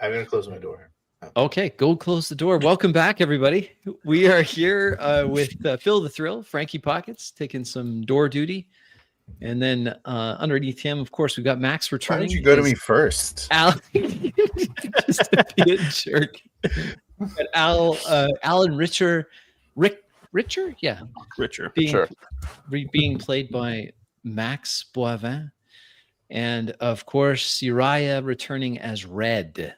I'm gonna close my door. Okay, go close the door. Welcome back, everybody. We are here with Phil the Thrill, Frankie Pockets, taking some door duty. And then underneath him, of course, we've got Max Why returning. don't you go to me first? Al, just to be a jerk. And Alan Richer, Richer? Yeah. Richer. Being played by Max Boivin. And of course, Uriah returning as Red.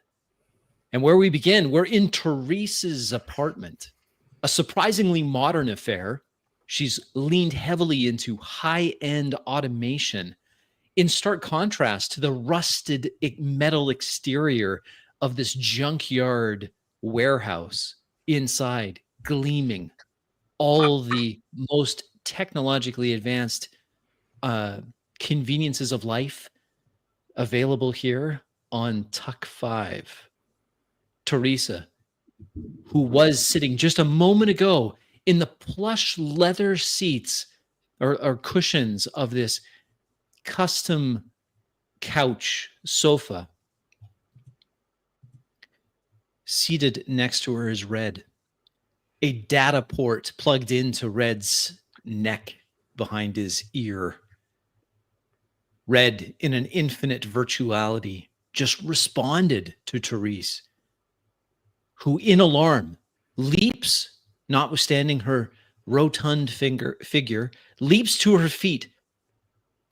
And where we begin, we're in Teresa's apartment, a surprisingly modern affair. She's leaned heavily into high-end automation in stark contrast to the rusted metal exterior of this junkyard warehouse inside, gleaming. All the most technologically advanced conveniences of life available here on Tuck 5. Teresa, who was sitting just a moment ago in the plush leather seats or cushions of this custom couch sofa, seated next to her is Red, a data port plugged into Red's neck behind his ear. Red, in an infinite virtuality, just responded to Therese, who, in alarm, leaps, notwithstanding her rotund figure, leaps to her feet,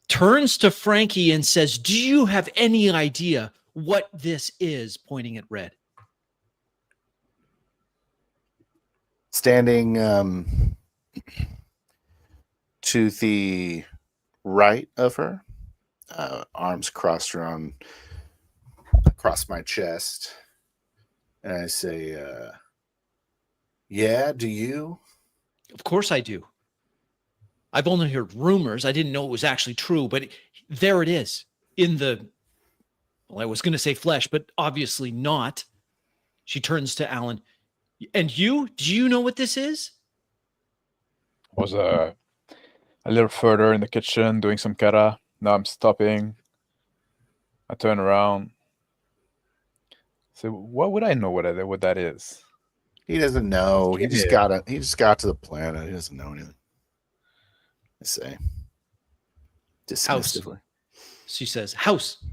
turns to Frankie and says, "Do you have any idea what this is?" Pointing at Red. Standing to the right of her, arms crossed across my chest, and I say, "Yeah, do you?" Of course I do. I've only heard rumors. I didn't know it was actually true, but there it is in the, well, I was going to say flesh, but obviously not. She turns to Alan. "And you? Do you know what this is?" Was a little further in the kitchen doing some kara. Now I'm stopping. I turn around. So what would I know what that is? He doesn't know. He just got to the planet. He doesn't know anything. I say dismissively. She says, "House,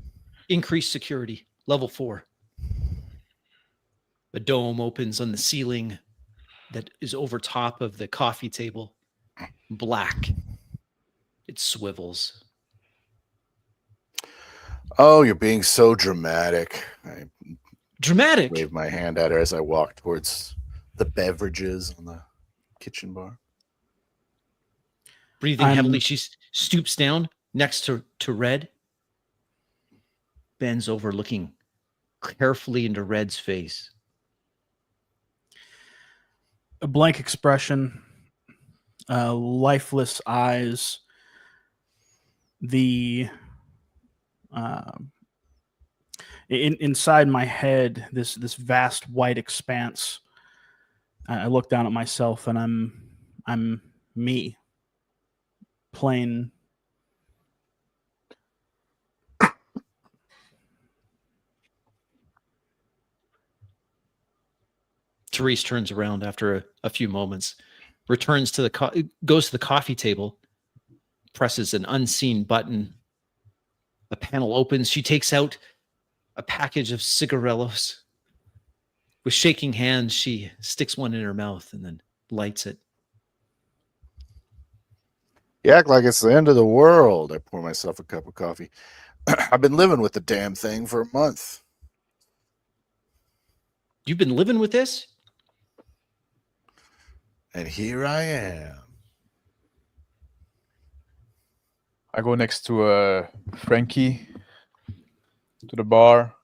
increased security, level 4. A dome opens on the ceiling that is over top of the coffee table. Black. It swivels. Oh, you're being so dramatic. I Dramatic? wave my hand at her as I walk towards the beverages on the kitchen bar. Breathing heavily, she stoops down next to Red, bends over, looking carefully into Red's face. A blank expression, lifeless eyes, inside my head, this vast white expanse. I look down at myself, and I'm me, plain. Therese turns around after a few moments, returns to goes to the coffee table, presses an unseen button. A panel opens. She takes out a package of cigarillos. With shaking hands, she sticks one in her mouth and then lights it. You act like it's the end of the world. I pour myself a cup of coffee. I've been living with the damn thing for a month. You've been living with this? And here I am. I go next to Frankie to the bar,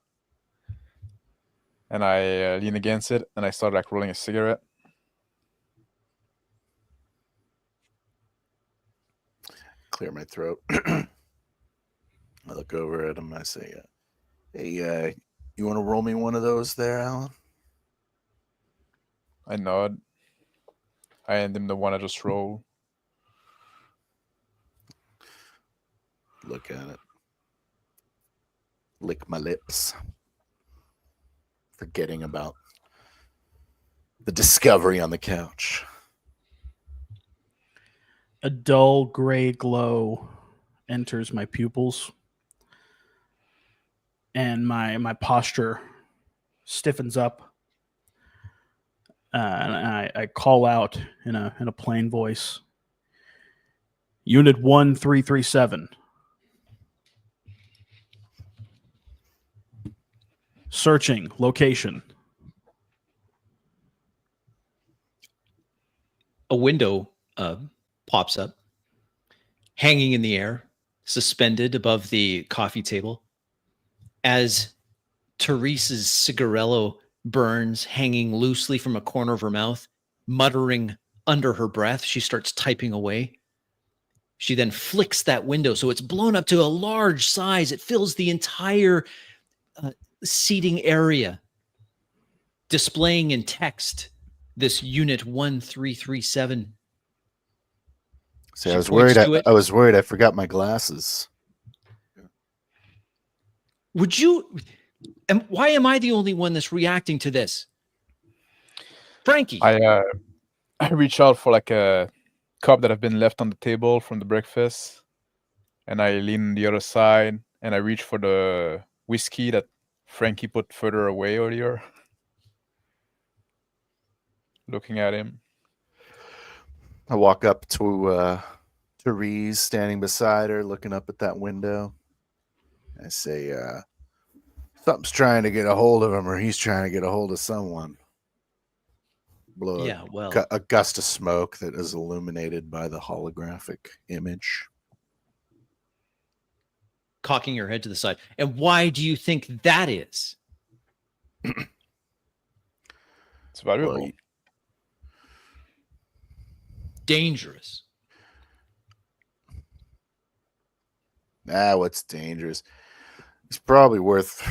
and I lean against it, and I start like rolling a cigarette. Clear my throat. I look over at him. I say, "Hey, you want to roll me one of those there, Alan?" I nod. I hand him the one I just rolled. Look at it. Lick my lips. forgetting about the discovery on the couch. A dull gray glow enters my pupils, and my posture stiffens up. And I call out in a plain voice, Unit 1337. Searching location. A window pops up, hanging in the air, suspended above the coffee table, as Teresa's cigarello burns, hanging loosely from a corner of her mouth, muttering under her breath. She starts typing away. She then flicks that window so it's blown up to a large size. It fills the entire seating area, displaying in text this Unit 1337. See, She I was points worried. to it. I was worried. I forgot my glasses. Would you? And why am I the only one that's reacting to this? Frankie. I reach out for like a cup that have been left on the table from the breakfast, and I lean on the other side, and I reach for the whiskey that Frankie put further away earlier. Looking at him. I walk up to Therese standing beside her, looking up at that window. I say, something's trying to get a hold of him, or he's trying to get a hold of someone. Blow Yeah, well, a gust of smoke that is illuminated by the holographic image. cocking your head to the side. And why do you think that is? It's valuable. Well, Dangerous. what's dangerous? It's probably worth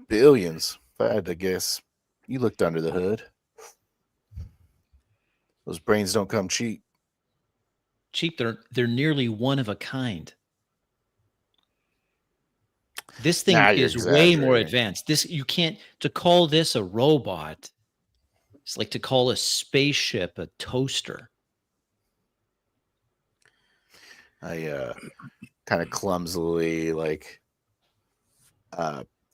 billions. If I had to guess, you looked under the hood. Those brains don't come cheap. Cheap. They're nearly one of a kind. This thing Nah, you're is way more exaggerating. advanced. This you can't to call this a robot. It's like to call a spaceship a toaster. I kind of clumsily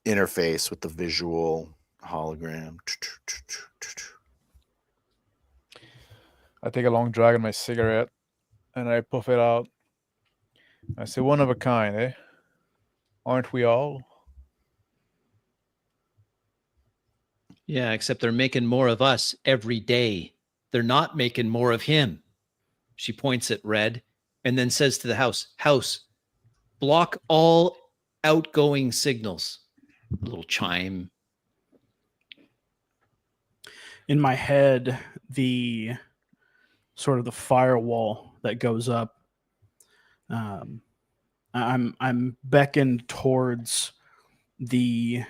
interface with the visual hologram. I take a long drag on my cigarette, and I puff it out. I say, one of a kind, eh? Aren't we all? Yeah, except they're making more of us every day. They're not making more of him. She points at Red and then says to the house, block all outgoing signals. A little chime. In my head, the sort of the firewall that goes up, I'm beckoned towards the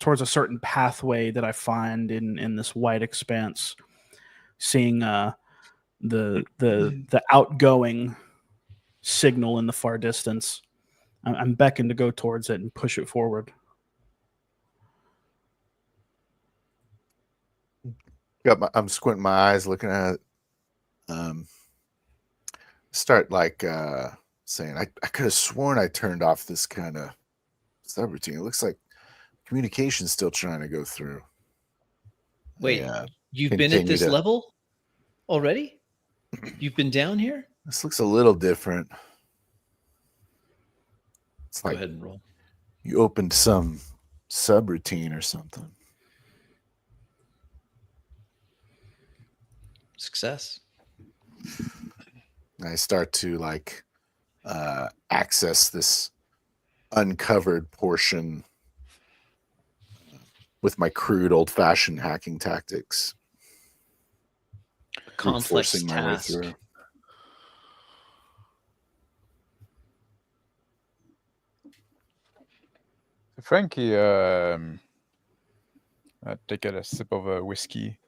towards a certain pathway that I find in this white expanse, seeing the outgoing signal in the far distance. I'm beckoned to go towards it and push it forward. I'm squinting my eyes, looking at it. Start saying, I could have sworn I turned off this kind of subroutine. It looks like communication's still trying to go through. Wait, you've been at this level already? You've been down here? This looks a little different. It's Go like ahead and roll. you opened some subroutine or something. Success. I start to access this uncovered portion with my crude old-fashioned hacking tactics. Complex Forcing my way task. through. Frankie, I take a sip of a whiskey.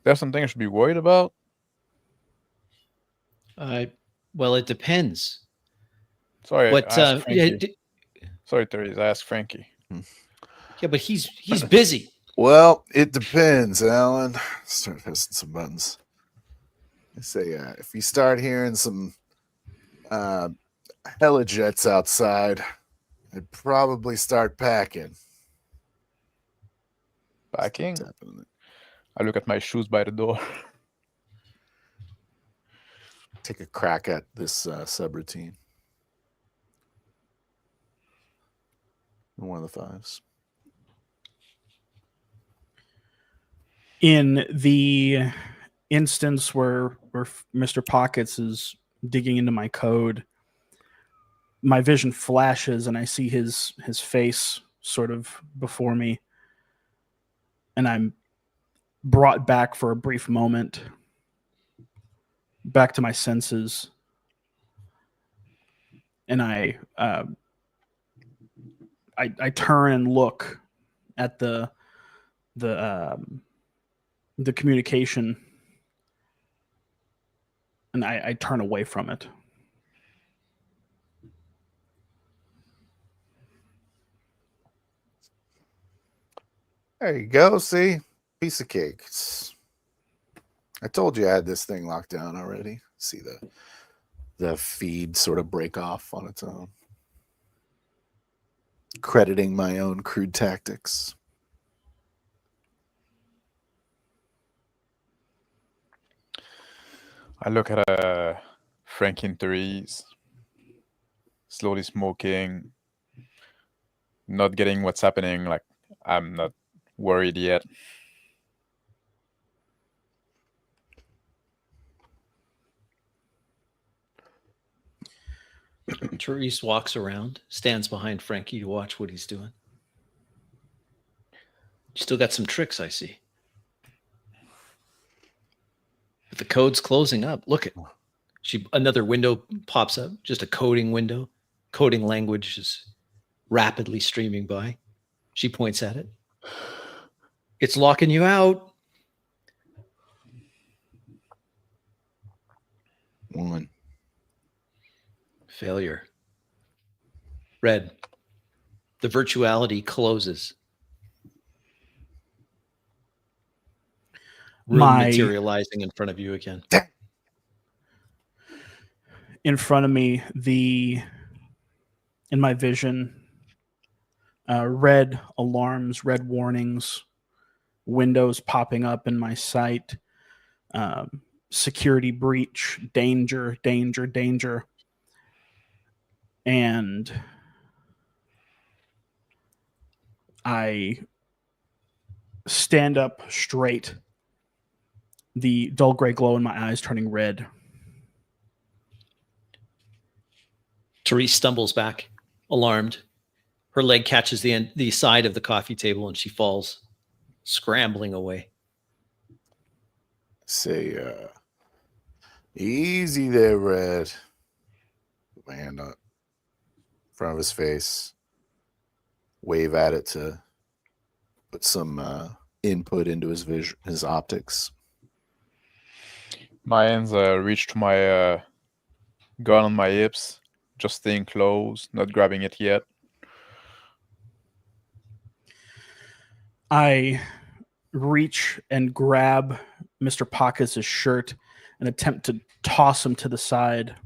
There's something I should be worried about? Well, it depends. Sorry, What? I asked Frankie. Sorry, Therese, I asked Frankie. Yeah, but he's busy. Well, it depends, Alan. Start pressing some buttons. I say, if you start hearing some helijets outside, I'd probably start packing. Packing. Tapping on it. I look at my shoes by the door. Take a crack at this subroutine. One of the fives. In the instance where Mr. Pockets is digging into my code, my vision flashes and I see his face sort of before me, and I'm brought back for a brief moment, back to my senses, and I turn and look at the communication, and I turn away from it. There you go. See? Piece of cake. I told you I had this thing locked down already. See the feed sort of break off on its own. Crediting my own crude tactics. I look at Frank and Therese, slowly smoking, not getting what's happening. Like, I'm not worried yet. Therese walks around, stands behind Frankie to watch what he's doing. You still got some tricks, I see. But the code's closing up. Look at another window pops up, just a coding window. Coding language is rapidly streaming by. She points at it. It's locking you out. 1. Failure. Red. The virtuality closes. Room materializing in front of you again. In front of me, in my vision, red alarms, red warnings, windows popping up in my sight, security breach, danger, danger, danger. And I stand up straight, the dull gray glow in my eyes turning red. Therese stumbles back, alarmed. Her leg catches the side of the coffee table and she falls, scrambling away. Say, easy there, Red. Put my hand up in front of his face. Wave at it to put some input into his optics. My hands reach to my gun on my hips, just staying close, not grabbing it yet. I reach and grab Mr. Pockets' shirt and attempt to toss him to the side.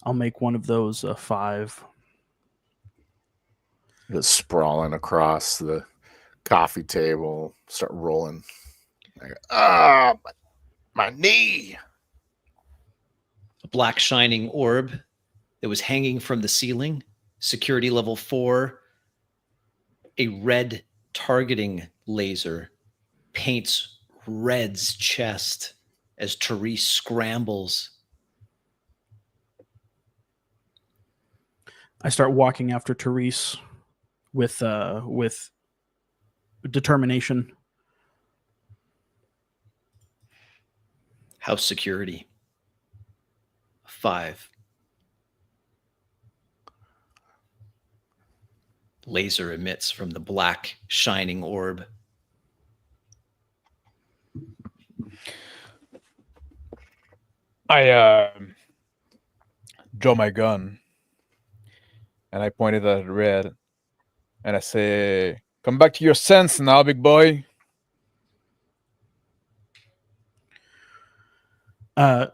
I'll make one of those a 5. Just sprawling across the coffee table, start rolling. My knee. A black shining orb that was hanging from the ceiling, security level 4, a red targeting laser paints Red's chest as Therese scrambles. I start walking after Therese with determination. House security. 5. Laser emits from the black shining orb. I draw my gun, and I point it at Red, and I say, "Come back to your sense now, big boy."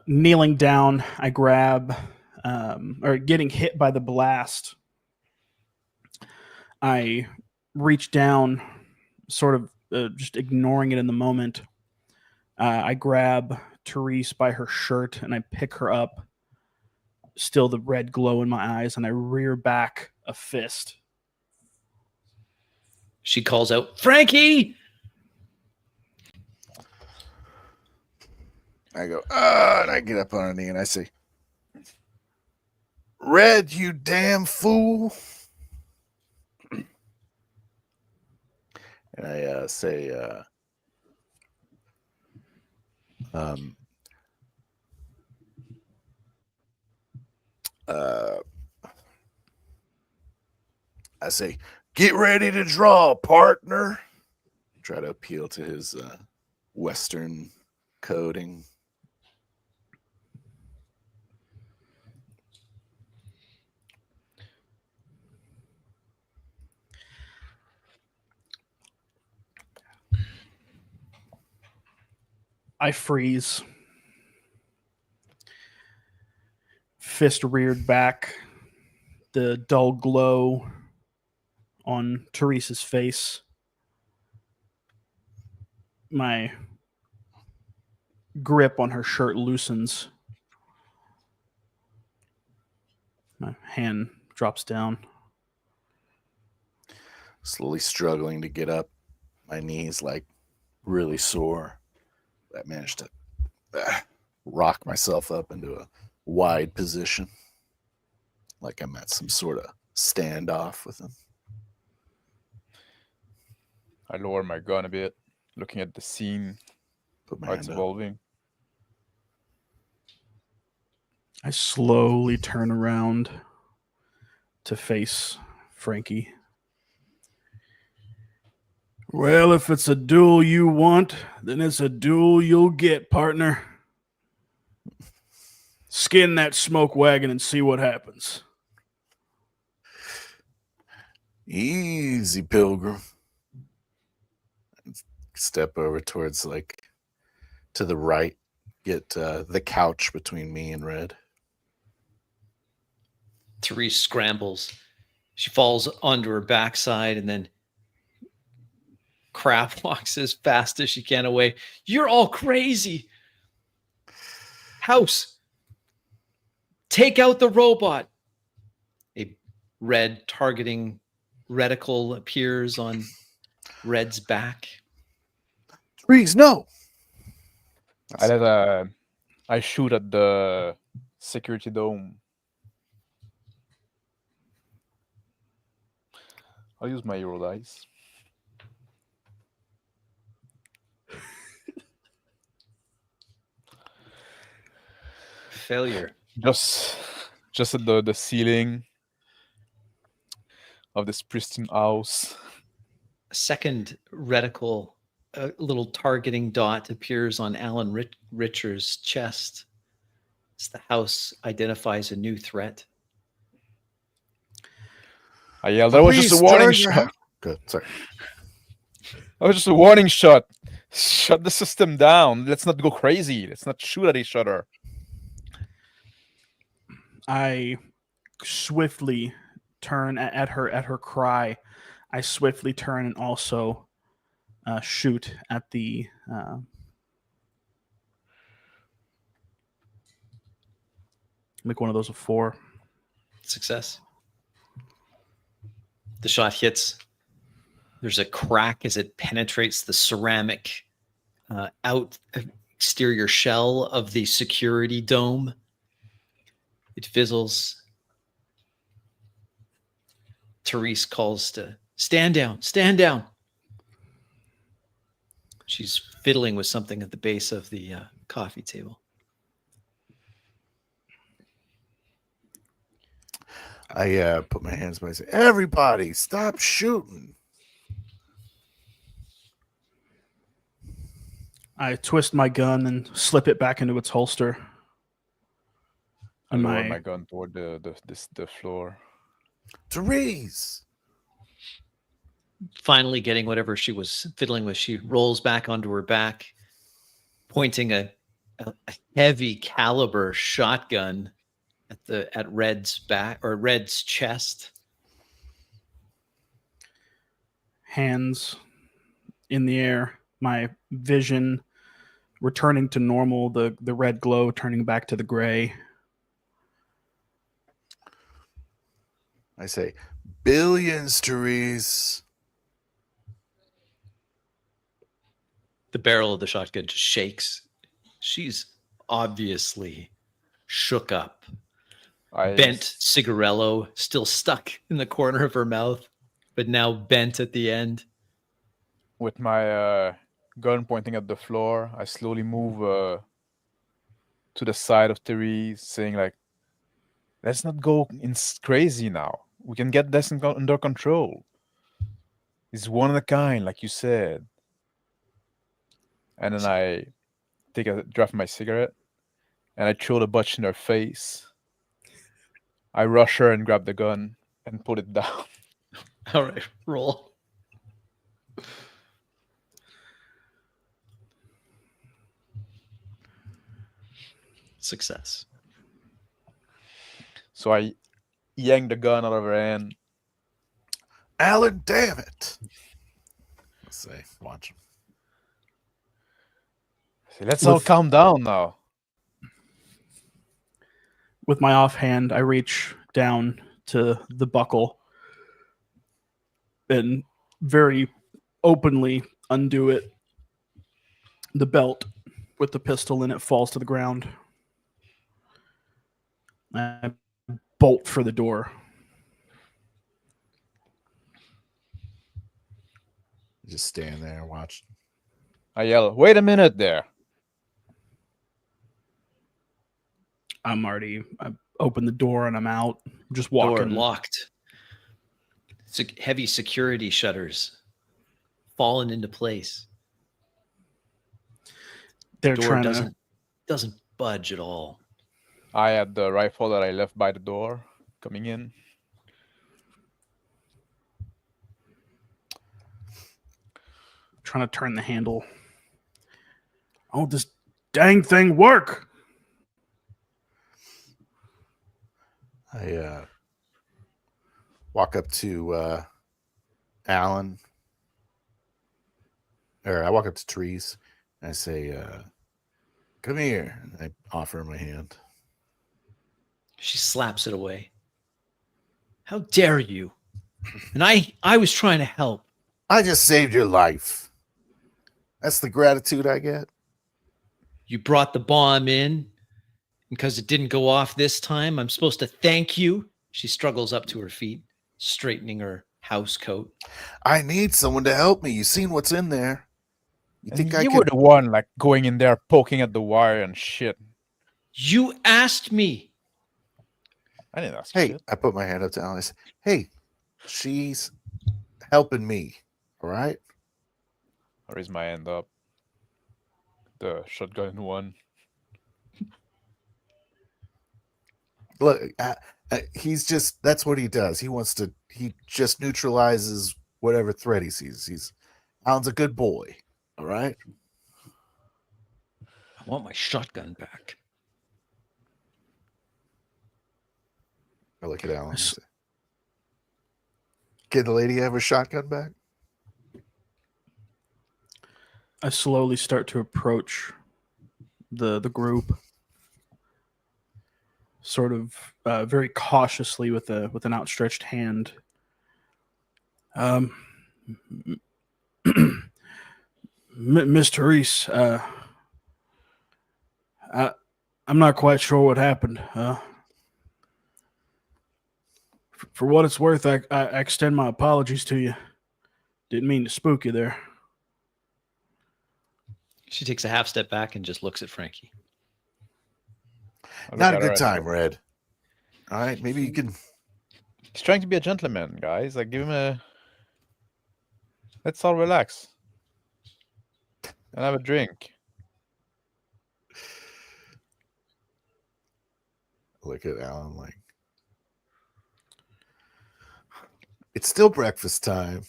Kneeling down, I grab, or getting hit by the blast. I reach down, sort of just ignoring it in the moment. I grab Therese by her shirt and I pick her up, still the red glow in my eyes, and I rear back a fist. She calls out, Frankie! I go, and I get up on a knee and I say, Red, you damn fool. And I say, I say, get ready to draw, partner. Try to appeal to his Western coding. I freeze. Fist reared back. The dull glow on Therese's face. My grip on her shirt loosens. My hand drops down. Slowly struggling to get up. My knees like really sore. I managed to rock myself up into a wide position. Like I'm at some sort of standoff with him. I lower my gun a bit, looking at the scene, Put my how it's hand up. evolving. I slowly turn around to face Frankie. Well, if it's a duel you want, then it's a duel you'll get, partner. Skin that smoke wagon and see what happens. Easy, Pilgrim. Step over towards, like, to the right. Get the couch between me and Red. Therese scrambles. She falls onto her backside and then crap walks as fast as she can away. You're all crazy. House, take out the robot. A red targeting reticle appears on Red's back. Freeze, no! I shoot at the security dome. I'll use my hero dice. Failure. Just at the ceiling of this pristine house. A second reticle, a little targeting dot appears on Alan Richard's chest as the house identifies a new threat. I yelled, that was just a warning shot. Good, sorry. That was just a warning shot. Shut the system down. Let's not go crazy. Let's not shoot at each other. I swiftly turn at her cry. I swiftly turn and also shoot at the make one of those a 4. Success. The shot hits. There's a crack as it penetrates the ceramic exterior shell of the security dome. It fizzles. Therese calls to stand down, stand down. She's fiddling with something at the base of the coffee table. I put my hands by and say, everybody, stop shooting. I twist my gun and slip it back into its holster. I Am lower I- my gun toward the floor. Therese! Finally getting whatever she was fiddling with, she rolls back onto her back, pointing a heavy caliber shotgun at Red's back or Red's chest. Hands in the air, my vision returning to normal, the red glow turning back to the gray. I say, billions, Therese. The barrel of the shotgun just shakes. She's obviously shook up. Bent cigarello still stuck in the corner of her mouth, but now bent at the end. With my gun pointing at the floor, I slowly move to the side of Therese, saying like, let's not go crazy now. We can get this under control. It's one of a kind, like you said. And then I take a draft of my cigarette, and I throw the butt in her face. I rush her and grab the gun and put it down. All right, roll. Success. So I yank the gun out of her hand. Alan, damn it. Let's say, watch him. Say, let's all calm down now. With my offhand, I reach down to the buckle and very openly undo it. The belt with the pistol in it falls to the ground. I bolt for the door. Just stand there and watch. I yell, wait a minute there. I open the door and I'm out. Just Door walking. locked. Heavy security shutters fallen into place. They're Door trying doesn't budge at all. I had the rifle that I left by the door coming in. to turn the handle. Oh, this dang thing work. I walk up to Alan, or I walk up to Therese, and I say, come here. And I offer her my hand. She slaps it away. How dare you? And I was trying to help. I just saved your life. That's the gratitude I get. You brought the bomb in. Because it didn't go off this time, I'm supposed to thank you. She struggles up to her feet, straightening her house coat. I need someone to help me. You seen what's in there? You think I you could? were the one like going in there poking at the wire and shit. You asked me. I didn't ask Hey, shit. I put my hand up to Alan. I said, hey, she's helping me. All right. I raise my hand up. The shotgun in one. Look, he's just, that's what he does. He just neutralizes whatever threat he sees. Alan's a good boy. All right. I want my shotgun back. I look at Alan. And say, can the lady have her shotgun back? I slowly start to approach the group, sort of very cautiously with an outstretched hand. Miss Therese, I'm not quite sure what happened. For what it's worth, I extend my apologies to you. Didn't mean to spook you there. She takes a half step back and just looks at Frankie. Not a good time, Red. All right, maybe you can. He's trying to be a gentleman, guys. Like, give him a. Let's all relax and have a drink. look at Alan like, it's still breakfast time.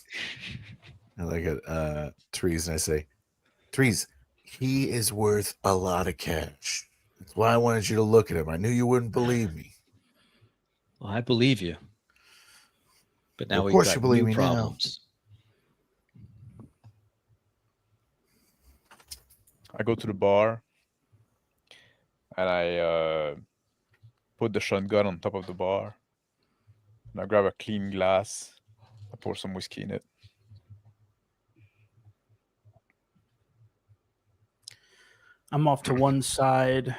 I look at Therese and I say, Therese, he is worth a lot of cash. That's why I wanted you to look at him. I knew you wouldn't believe me. Well, I believe you. But now Of we've course got you believe new me now. problems. I go to the bar and I put the shotgun on top of the bar. And I grab a clean glass. I pour some whiskey in it. I'm off to one side,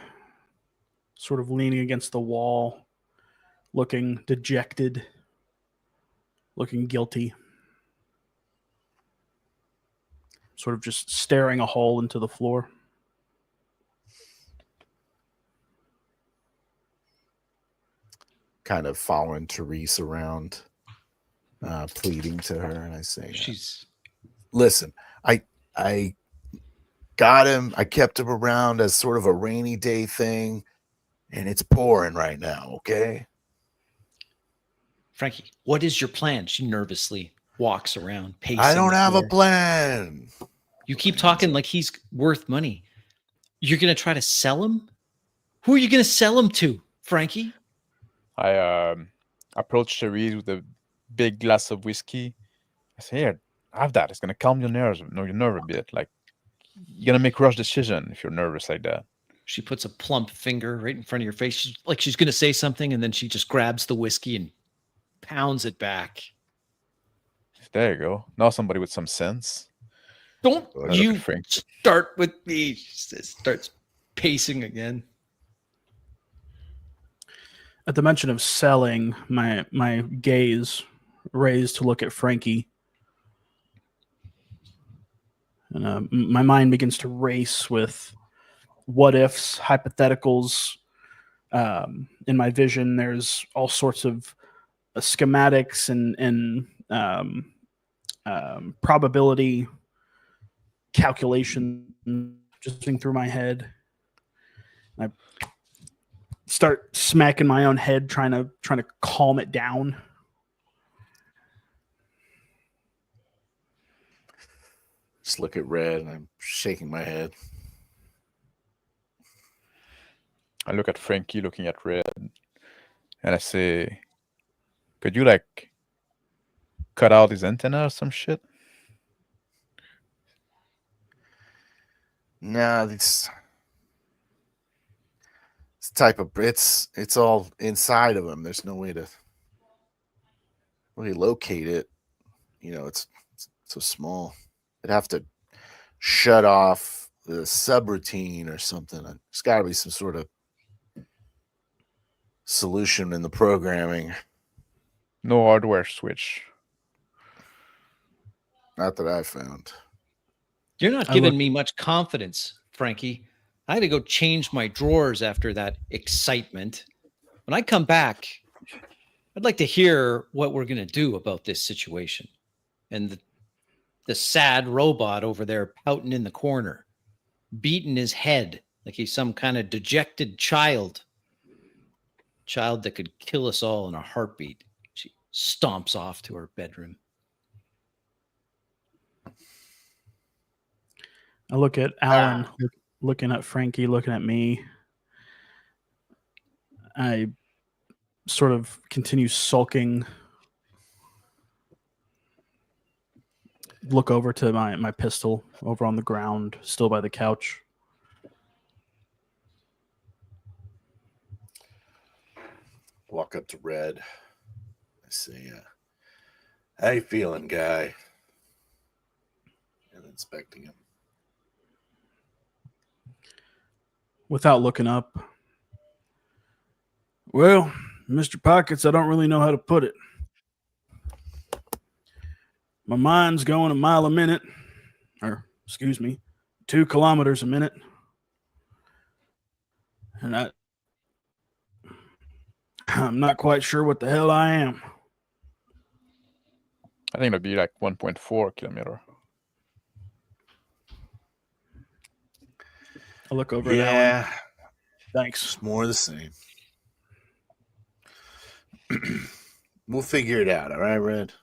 sort of leaning against the wall, looking dejected, looking guilty, sort of just staring a hole into the floor. Kind of following Therese around, pleading to her, and I say, She's listen, I got him. I kept him around as sort of a rainy day thing, and it's pouring right now, okay? Frankie, what is your plan? She nervously walks around, pacing. I don't the have a floor. plan. You keep talking like he's worth money. You're going to try to sell him? Who are you going to sell him to, Frankie? I approach Therese with a big glass of whiskey. I say, here, have that. It's gonna calm your nerves, your nerve a bit. Like you're gonna make rush decision if you're nervous like that. She puts a plump finger right in front of your face. She's going to say something, and then she just grabs the whiskey and pounds it back. There you go. Now somebody with some sense. Don't I look you at Frank. start with me. She starts pacing again. At the mention of selling, my gaze raised to look at Frankie. And my mind begins to race with what ifs, hypotheticals. In my vision, there's all sorts of schematics and probability calculation just going through my head. I start smacking my own head, trying to calm it down. Just look at Red, and I'm shaking my head. I look at Frankie looking at Red, and I say, could you like cut out his antenna or some shit? Nah, this type of it's all inside of him. There's no way to really locate it. You know, it's so small. I'd have to shut off the subroutine or something. There's got to be some sort of solution in the programming. No hardware switch. Not that I found. You're not giving me much confidence, Frankie. I had to go change my drawers after that excitement. When I come back, I'd like to hear what we're going to do about this situation. And the sad robot over there pouting in the corner, beating his head like he's some kind of dejected child that could kill us all in a heartbeat. She stomps off to her bedroom. I look at Alan, looking at Frankie, looking at me. I sort of continue sulking. Look over to my pistol over on the ground, still by the couch. Walk up to Red. I say, how you feeling, guy? And inspecting him. Without looking up. Well, Mr. Pockets, I don't really know how to put it. My mind's going a mile a minute, or excuse me, 2 kilometers a minute. And I'm not quite sure what the hell I am. I think it'd be like 1.4 kilometer. I look over at Alan. Thanks. It's more of the same. We'll figure it out, all right, Red?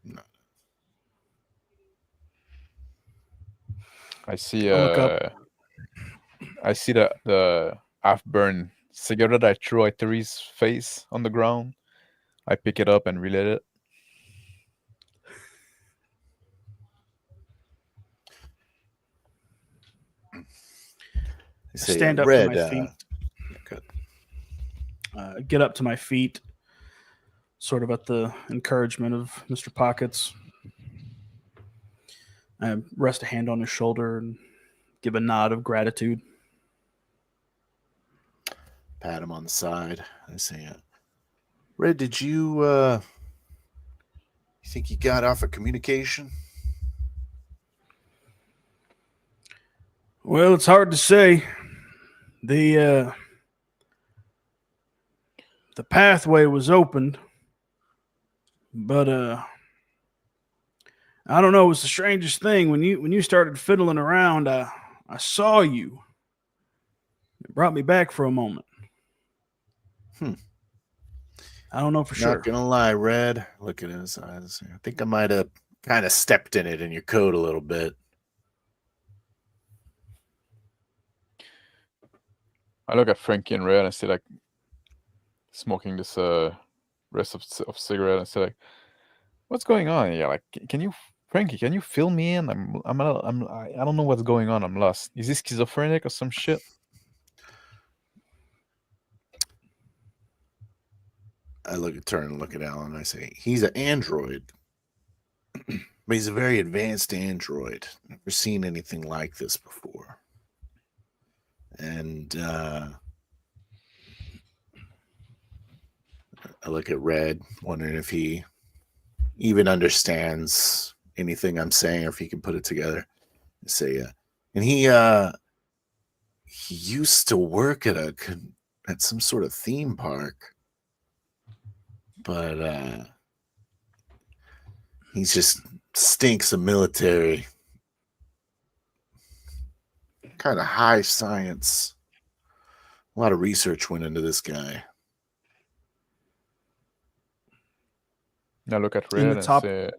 No. I see. I look up. I see the half-burned cigarette I threw at Terry's face on the ground. I pick it up and relit it. I I stand up to Red, my feet. good. Get up to my feet, sort of at the encouragement of Mr. Pockets. I rest a hand on his shoulder and give a nod of gratitude. Pat him on the side. I say, Red, did you think you got off a communication? Well, it's hard to say. The pathway was opened, but I don't know. It was the strangest thing when you started fiddling around. I saw you. It brought me back for a moment. I don't know for sure. Not gonna lie, Red. Look at his eyes. I think I might have kind of stepped in it in your coat a little bit. I look at Frankie and Red and I see like smoking this rest of cigarette and say like, "What's going on here? Like, can you, Frankie? Can you fill me in? I don't know what's going on. I'm lost. Is he schizophrenic or some shit?" I turn and look at Alan and I say, he's an android. But he's a very advanced android. Never seen anything like this before. And I look at Red, wondering if he even understands anything I'm saying or if he can put it together. I say, and he used to work at some sort of theme park. But he just stinks of military. Kind of high science. A lot of research went into this guy. I look at In Red the and top- say,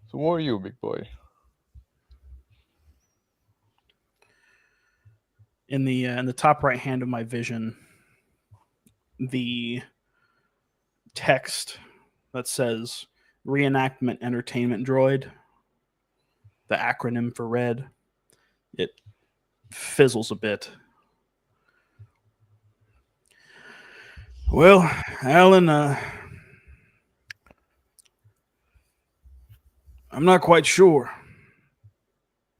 "So who are you, big boy?" In the top right hand of my vision, the text that says Reenactment Entertainment Droid, the acronym for RED, it fizzles a bit. Well, Alan, I'm not quite sure.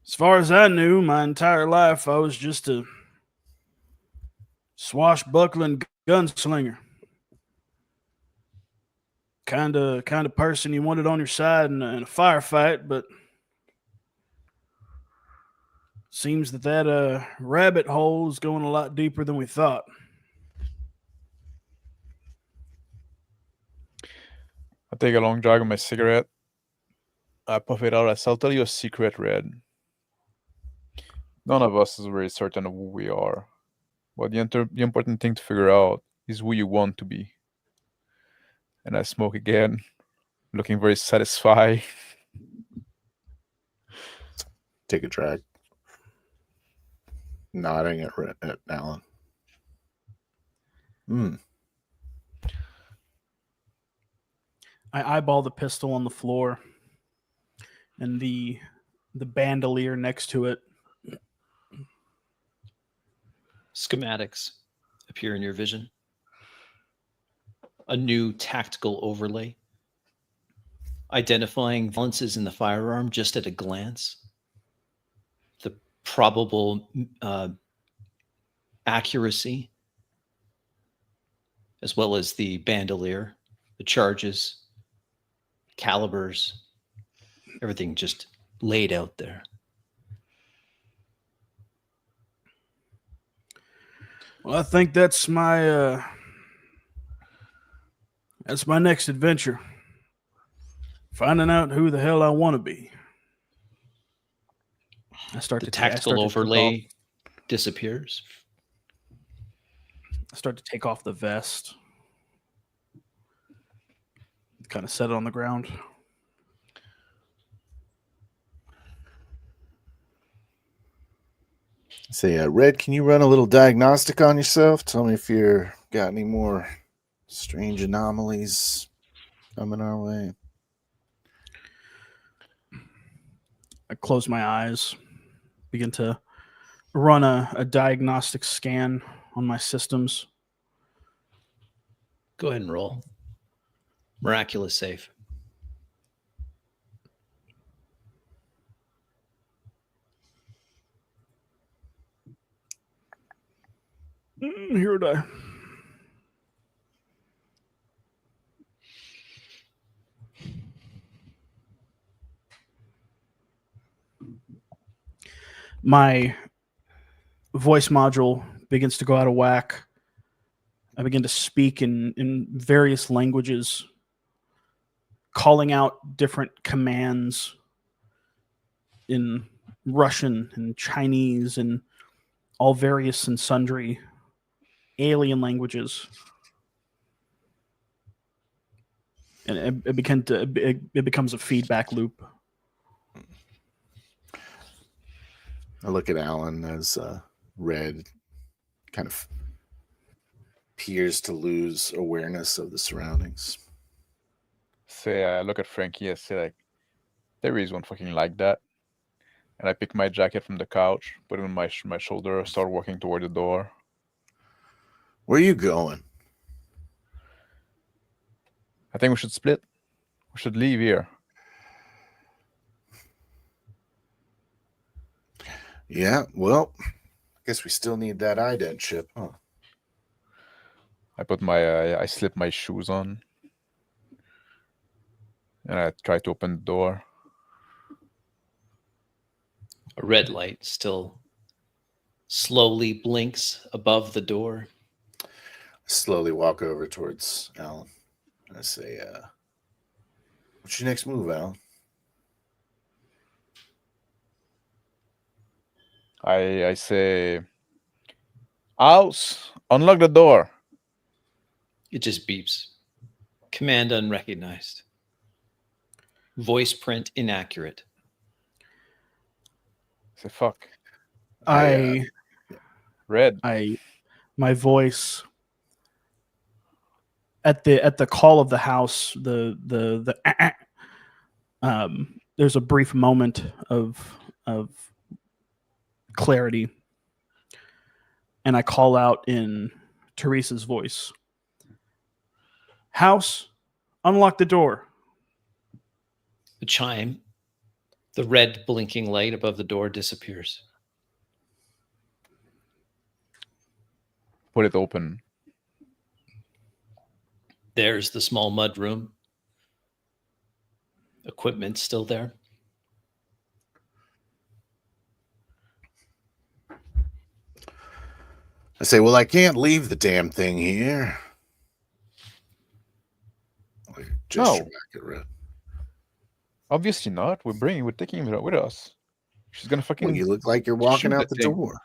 As far as I knew, my entire life I was just a swashbuckling gunslinger. Kind of person you wanted on your side in a firefight, but seems that rabbit hole is going a lot deeper than we thought. I take a long drag of my cigarette. I puff it out. I say, "I'll tell you a secret, Red. None of us is very certain of who we are. But the important thing to figure out is who you want to be." And I smoke again, looking very satisfied. Take a drag. Nodding at Alan. I eyeball the pistol on the floor and the bandolier next to it. Schematics appear in your vision. A new tactical overlay, identifying valences in the firearm just at a glance, the probable accuracy, as well as the bandolier, the charges, calibers, everything just laid out there. Well, I think that's my next adventure. Finding out who the hell I want to be. I start The to tactical overlay disappears I start to take off the vest. Kind of set it on the ground. Say, Red, can you run a little diagnostic on yourself? Tell me if you're got any more strange anomalies coming our way. I close my eyes, begin to run a diagnostic scan on my systems. Go ahead and roll. Miraculous save. Here it I. My voice module begins to go out of whack. I begin to speak in various languages, calling out different commands in Russian and Chinese and all various and sundry alien languages. And it becomes a feedback loop. I look at Alan as Red kind of appears to lose awareness of the surroundings. Say, I look at Frankie. I say, like, there is one fucking like that. And I pick my jacket from the couch, put it on my shoulder, start walking toward the door. Where are you going? I think we should split. We should leave here. Yeah, well, I guess we still need that ident chip, huh? I put my, I slip my shoes on. And I try to open the door. A red light still slowly blinks above the door. I slowly walk over towards Alan. I say, what's your next move, Alan? I say, House, unlock the door. It just beeps. Command unrecognized. Voice print inaccurate. I say, fuck. Red. My voice at the call of the house, there's a brief moment of clarity, and I call out in Teresa's voice, House, unlock the door. The chime, the red blinking light above the door disappears. Put it open. There's the small mud room. Equipment still there. I say, well, I can't leave the damn thing here. I gesture back at Red. Obviously not. We're taking him with us. She's gonna fucking. Well, you look like you're walking shoot out the the thing. door.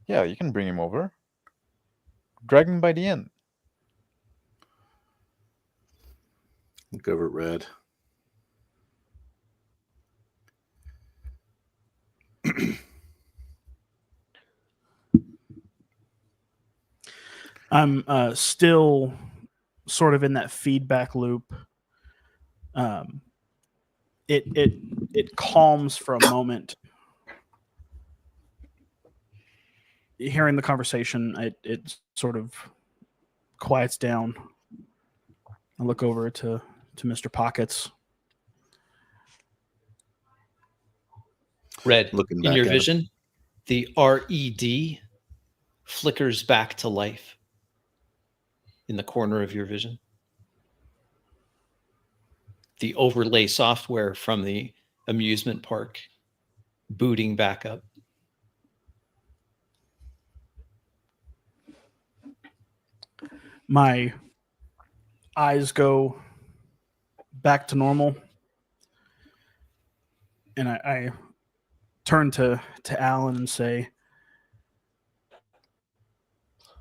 Yeah, you can bring him over. Drag him by the end. Look over at Red. I'm still sort of in that feedback loop. It calms for a moment. Hearing the conversation, it sort of quiets down. I look over to Mr. Pockets. Red, Looking in back your at him. vision, the RED flickers back to life in the corner of your vision. The overlay software from the amusement park booting back up. My eyes go back to normal, and I turn to Alan and say,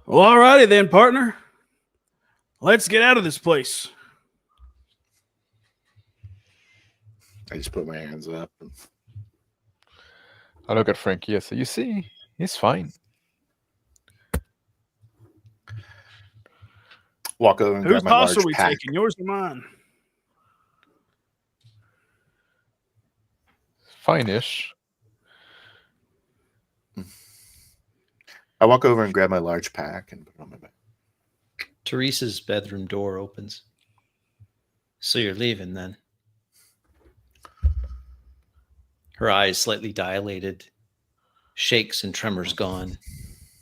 Well, all righty then, partner. Let's get out of this place. I just put my hands up. I look at Frankie. I say, "You see, he's fine." Walk over and Whose grab my house large are we pack. taking? Yours or mine? Fine-ish. I walk over and grab my large pack and put it on my back. Teresa's bedroom door opens. So you're leaving then? Her eyes slightly dilated, shakes and tremors gone,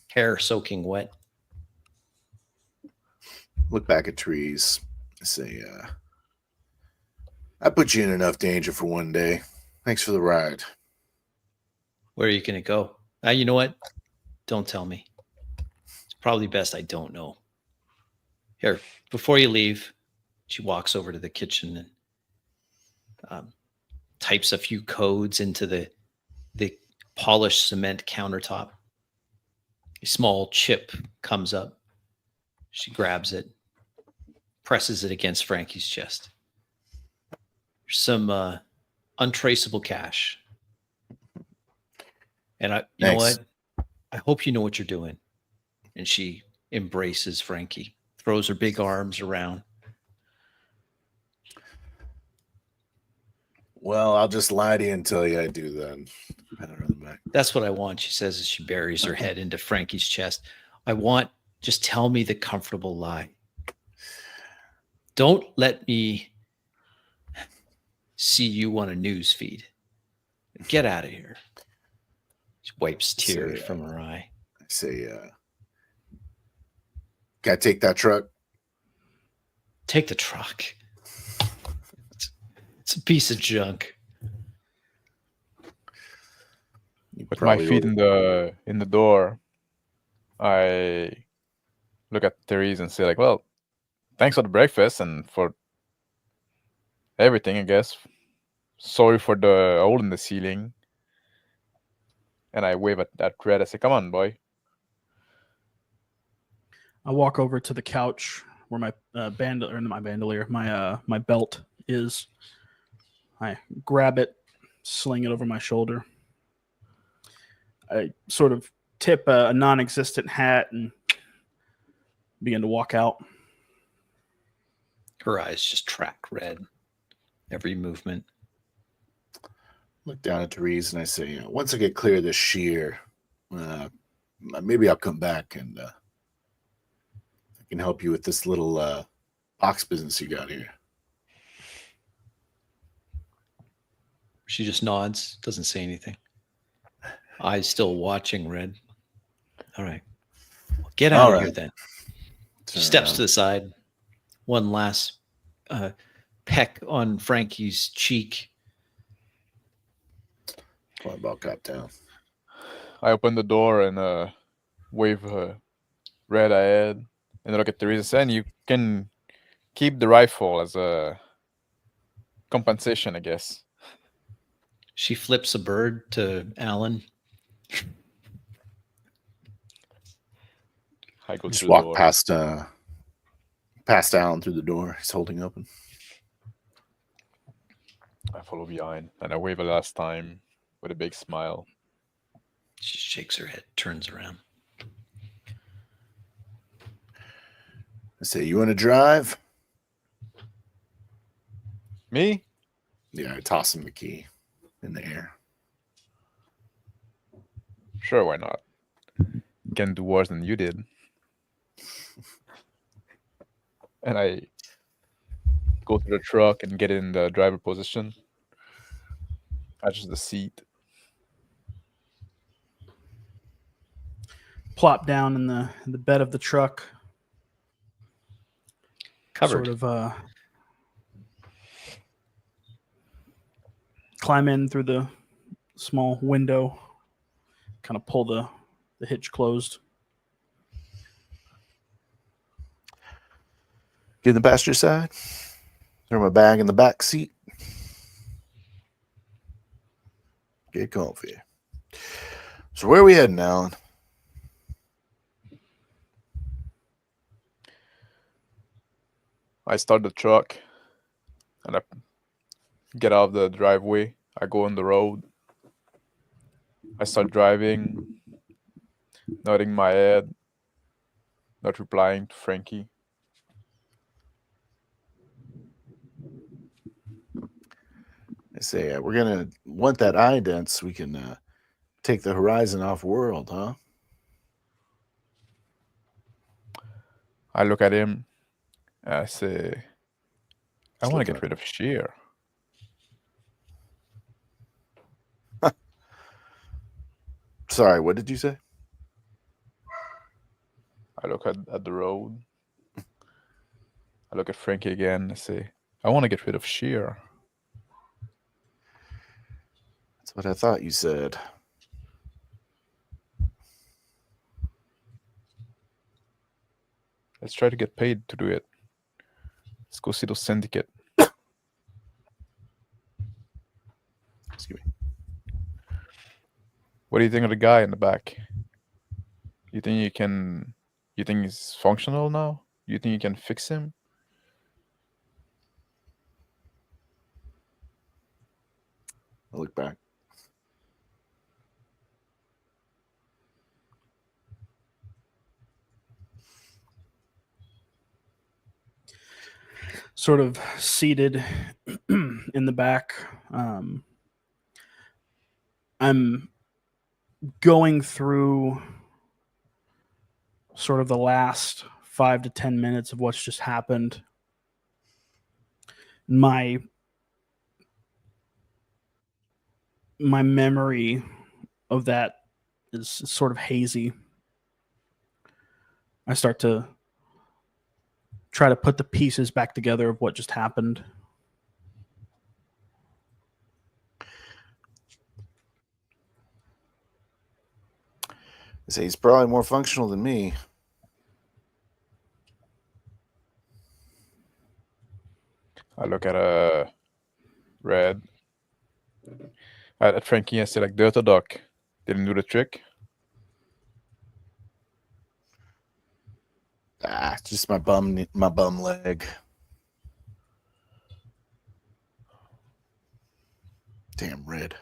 hair soaking wet. Look back at Therese. I say, I put you in enough danger for one day. Thanks for the ride. Where are you going to go? You know what? Don't tell me. It's probably best I don't know. Here, before you leave, she walks over to the kitchen and types a few codes into the polished cement countertop. A small chip comes up. She grabs it, presses it against Frankie's chest. There's some untraceable cash. And you know Thanks. what? I hope you know what you're doing. And she embraces Frankie, throws her big arms around. Well, I'll just lie to you and tell you I do then. Pat her on the back. That's what I want, she says as she buries her head into Frankie's chest. Just tell me the comfortable lie. Don't let me see you on a news feed. Get out of here. She wipes tears from her eye. I say, gotta take that truck. Take the truck. It's a piece of junk. With my feet in the door, I look at Therese and say, like, well, thanks for the breakfast and for everything, I guess. Sorry for the hole in the ceiling. And I wave at that Red. I say, come on, boy. I walk over to the couch where my my belt is. I grab it, sling it over my shoulder. I sort of tip a non-existent hat and begin to walk out. Her eyes just track Red. Every movement. Look down at Therese and I say, once I get clear of this shear, maybe I'll come back and I can help you with this little box business you got here. She just nods, doesn't say anything. Eyes still watching Red. All right. Well, get out of here then. She steps to the side. One last peck on Frankie's cheek. About got down. I open the door and wave Red ahead and look at Teresa and you can keep the rifle as a compensation, I guess. She flips a bird to Alan. I go Just through the walk door. past Alan through the door. He's holding open. I follow behind and I wave a last time with a big smile. She shakes her head, turns around. I say, you want to drive? Me? Yeah, I toss him the key in the air. Sure, why not? Can do worse than you did. And I go to the truck and get in the driver position. Adjust the seat. Plop down in the bed of the truck. Covered. Sort of climb in through the small window. Kind of pull the hitch closed. Get in the passenger side. Throw my bag in the back seat. Get comfy. So where are we heading, Alan? I start the truck and I get out of the driveway. I go on the road. I start driving, nodding my head, not replying to Frankie. I say, we're gonna want that ident so we can take the horizon off world, huh? I look at him and I say, I Just want to looking get at- rid of Sheer. Sorry, what did you say? I look at the road. I look at Frankie again and say, I want to get rid of Sheer. That's what I thought you said. Let's try to get paid to do it. Let's go see those syndicate. Excuse me. What do you think of the guy in the back? You think you can? You think he's functional now? You think you can fix him? I look back. Sort of seated in the back. I'm going through sort of the last 5 to 10 minutes of what's just happened. My memory of that is sort of hazy. I start to try to put the pieces back together of what just happened. I say he's probably more functional than me. I look at Red. At Frankie, I say like, Dirty Duck didn't do the trick. It's just my bum leg. Damn Red.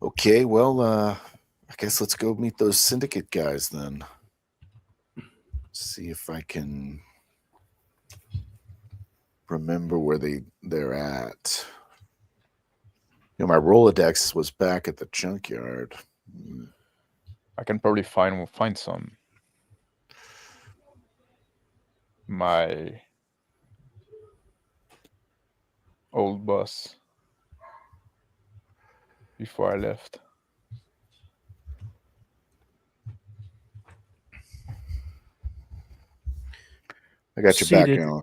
Okay, well, I guess let's go meet those syndicate guys then. See if I can remember where they're at. You know, my Rolodex was back at the junkyard. I can probably find some. My old boss before I left. I got your back Seated. now.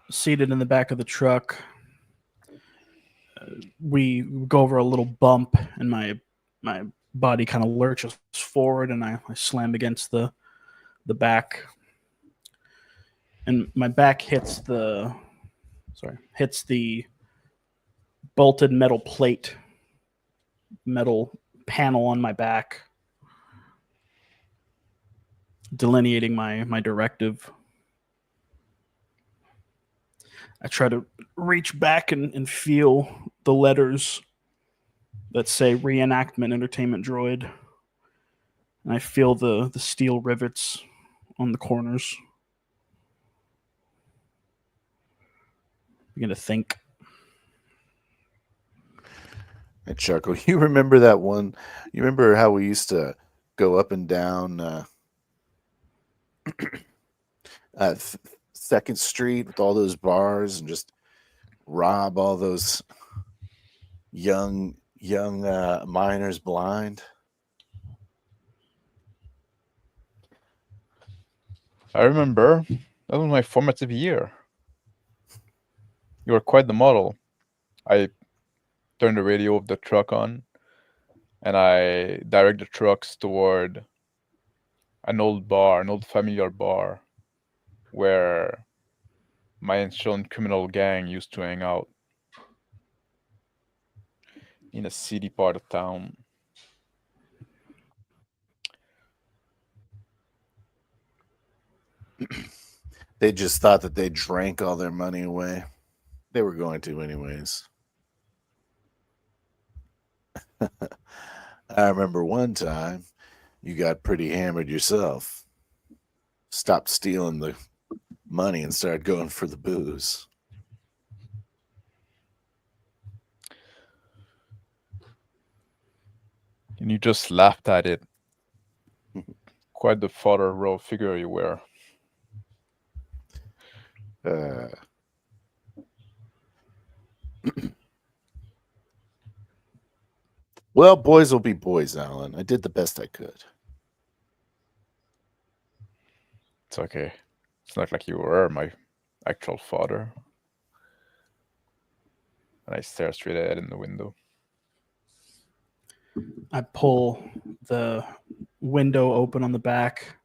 Seated in the back of the truck, we go over a little bump, and my body kind of lurches forward, and I slam against the back, and my back hits the bolted metal plate, metal panel on my back, delineating my directive. I try to reach back and feel the letters that say Reenactment Entertainment Droid. And I feel the steel rivets on the corners. Begin to think. I chuckle. You remember that one? You remember how we used to go up and down Second Street with all those bars and just rob all those young miners blind? I remember that was my formative year. You were quite the model. I turned the radio of the truck on and I direct the trucks toward an old familiar bar where my ancient criminal gang used to hang out in a seedy part of town. They just thought that they drank all their money away. They were going to, anyways. I remember one time you got pretty hammered yourself. Stopped stealing the money and started going for the booze. And you just laughed at it. Quite the father role figure you were. Well, boys will be boys, Alan. I did the best I could. It's okay. It's not like you were my actual father. And I stare straight ahead in the window. I pull the window open on the back,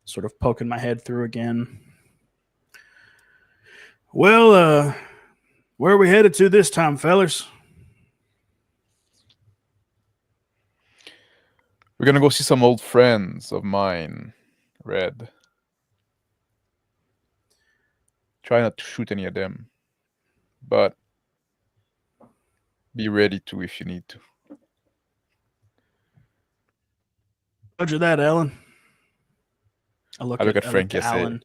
sort of poking my head through again. Well, where are we headed to this time, fellers? We're gonna go see some old friends of mine, Red. Try not to shoot any of them, but be ready to if you need to. Roger that, Alan. I look at at Frankie. I say, Alan.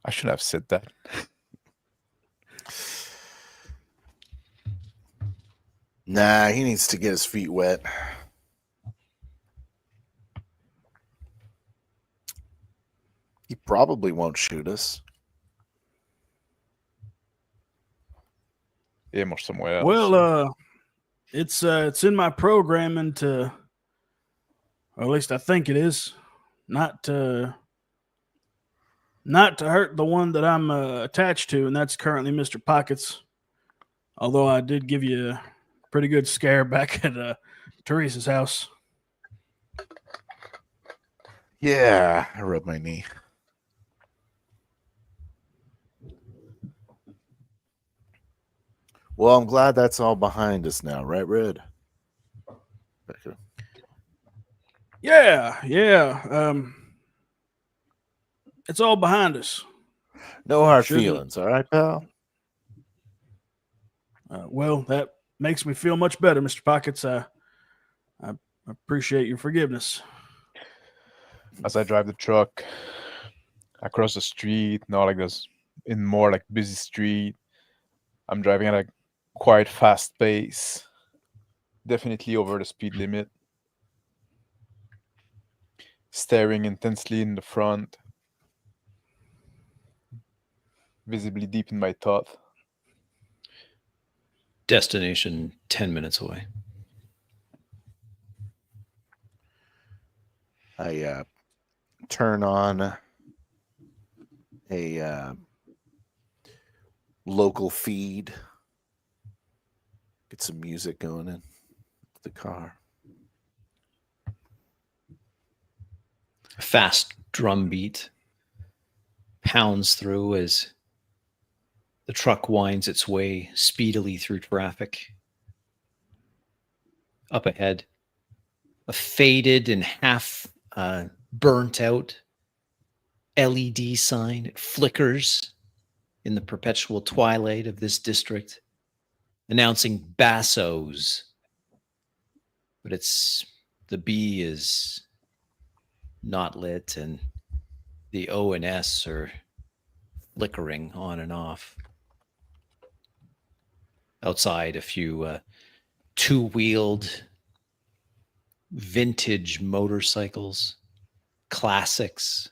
I should have said that. Nah, he needs to get his feet wet. He probably won't shoot us. Him or somewhere else. Well, it's in my programming to, or at least I think it is, not to hurt the one that I'm attached to, and that's currently Mr. Pockets. Although I did give you a pretty good scare back at Teresa's house. Yeah, I rubbed my knee. Well, I'm glad that's all behind us now, right, Red? Yeah. It's all behind us. No hard Shouldn't- feelings, all right, pal? Well, that makes me feel much better, Mr. Pockets. I appreciate your forgiveness. As I drive the truck across the street, not like this, in more like busy street, I'm driving at a quite fast pace, definitely over the speed limit, staring intensely in the front, visibly deep in my thought. Destination 10 minutes away. I turn on a local feed, get some music going in the car. A fast drum beat pounds through as the truck winds its way speedily through traffic. Up ahead, a faded and half burnt out LED sign. It flickers in the perpetual twilight of this district, announcing Basso's. But the B is not lit, and the O and S are flickering on and off. Outside, a few two-wheeled vintage motorcycles, classics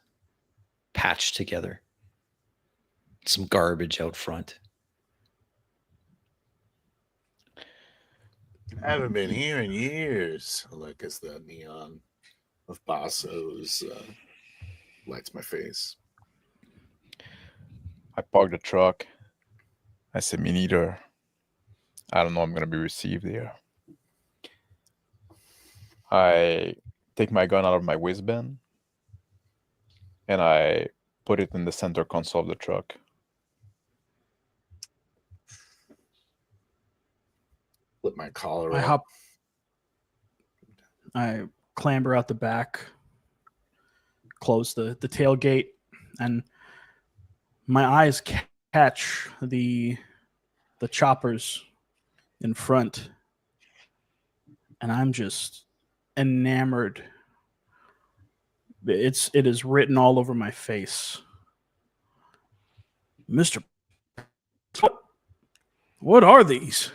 patched together. Some garbage out front. I haven't been here in years. I look as the neon of Basso's lights my face. I park the truck. I say, me neither. I don't know I'm going to be received here. I take my gun out of my waistband and I put it in the center console of the truck. Flip my collar I up. hop. I clamber out the back, close the tailgate, and my eyes catch the choppers in front, and I'm just enamored. It is written all over my face. Mr. What are these?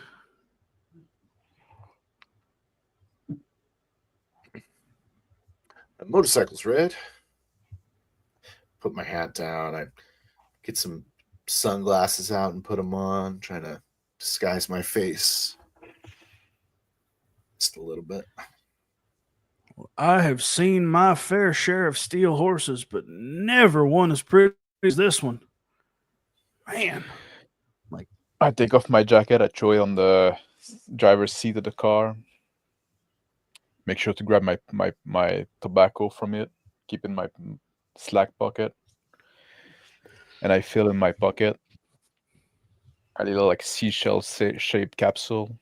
Motorcycle's red. Put my hat down. I get some sunglasses out and put them on, trying to disguise my face just a little bit. I have seen my fair share of steel horses, but never one as pretty as this one. Man. I take off my jacket. I throw it on the driver's seat of the car. Make sure to grab my tobacco from it. Keep in my slack pocket. And I fill in my pocket a little like seashell shaped capsule.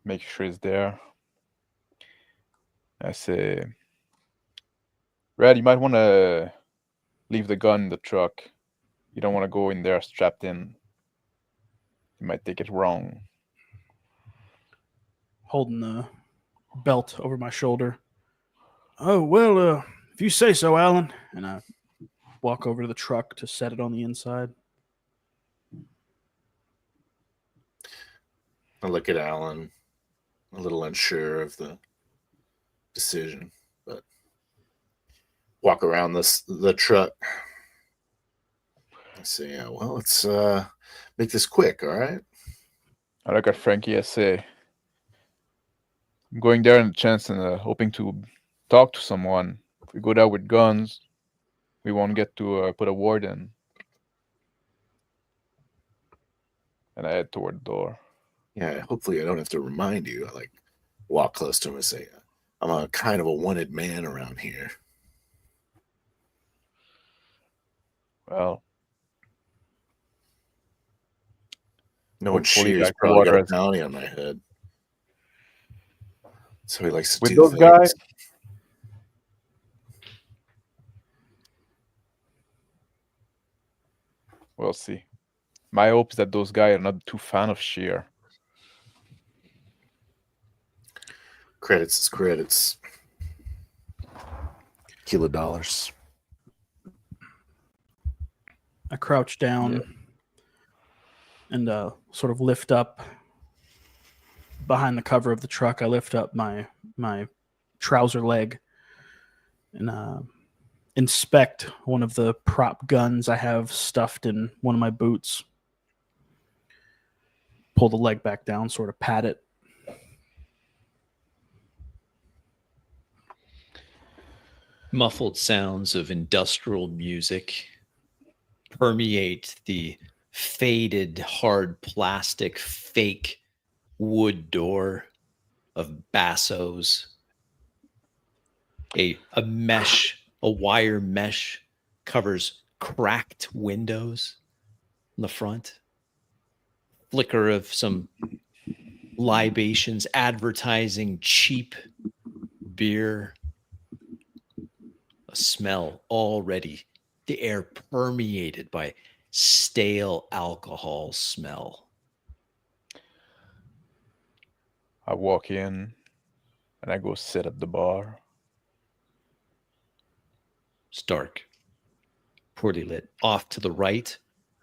Make sure it's there. I say, Red, you might want to leave the gun in the truck. You don't want to go in there strapped in. You might take it wrong. Holding the belt over my shoulder. Oh, well, if you say so, Alan. And I walk over to the truck to set it on the inside. I look at Alan, a little unsure of the decision, but walk around the truck. I say, yeah, well, let's make this quick, all right? I look at Frankie. I say, I'm going there in a chance and hoping to talk to someone. If we go there with guns, we won't get to put a ward in. And I head toward the door. Yeah, hopefully I don't have to remind you. I walk close to him and say, I'm a kind of a wanted man around here. Well, No one hopefully cheers that probably got a water is- bounty on my head. So he likes to with do those things. guys, we'll see. My hope is that those guys are not too fan of Sheer. Credits is credits. Kilo dollars. I crouch down and sort of lift up behind the cover of the truck. I lift up my trouser leg and inspect one of the prop guns I have stuffed in one of my boots. Pull the leg back down, sort of pat it. Muffled sounds of industrial music permeate the faded, hard plastic, fake wood door of Basso's. A wire mesh covers cracked windows in the front. Flicker of some libations advertising cheap beer. A smell already, the air permeated by stale alcohol smell. I walk in and I go sit at the bar. It's dark, poorly lit. Off to the right,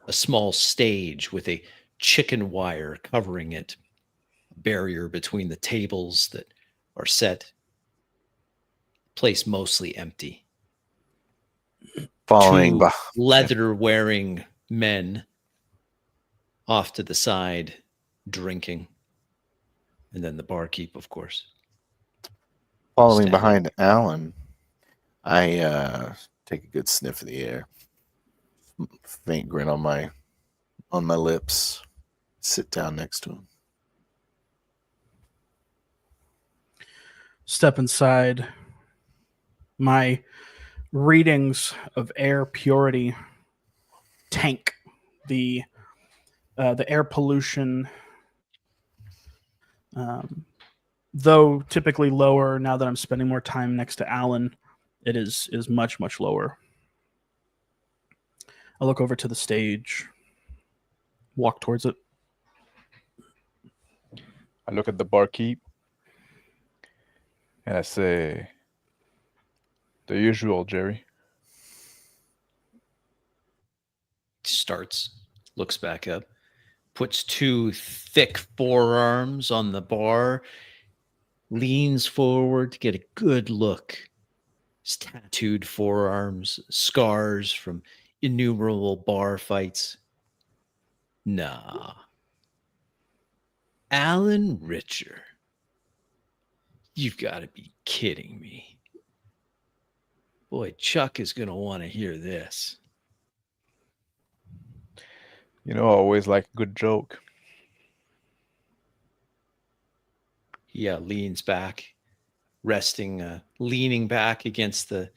a small stage with a chicken wire covering it, barrier between the tables that are set. Place mostly empty. Following Two leather-wearing men off to the side, drinking. And then the barkeep, of course. Following Standing. behind Alan, I take a good sniff of the air. Faint grin on my lips. Sit down next to him. Step inside. My readings of air purity tank. The air pollution though typically lower, now that I'm spending more time next to Alan, it is much, much lower. I look over to the stage, walk towards it. I look at the barkeep and I say, the usual, Jerry. Starts, looks back up, puts two thick forearms on the bar, leans forward to get a good look. His tattooed forearms, scars from innumerable bar fights. Nah. Alan Richer. You've got to be kidding me. Boy, Chuck is going to want to hear this. You know, I always like a good joke. He leans back, leaning back against the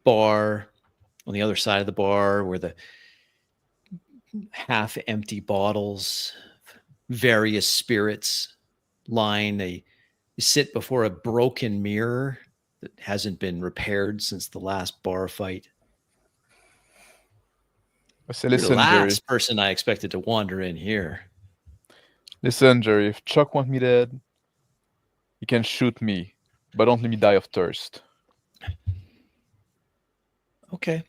bar on the other side of the bar where the half empty bottles, various spirits line. They sit before a broken mirror that hasn't been repaired since the last bar fight. I say, You're the listen, Jerry. last person I expected to wander in here. Listen, Jerry, if Chuck wants me dead, he can shoot me, but don't let me die of thirst. Okay.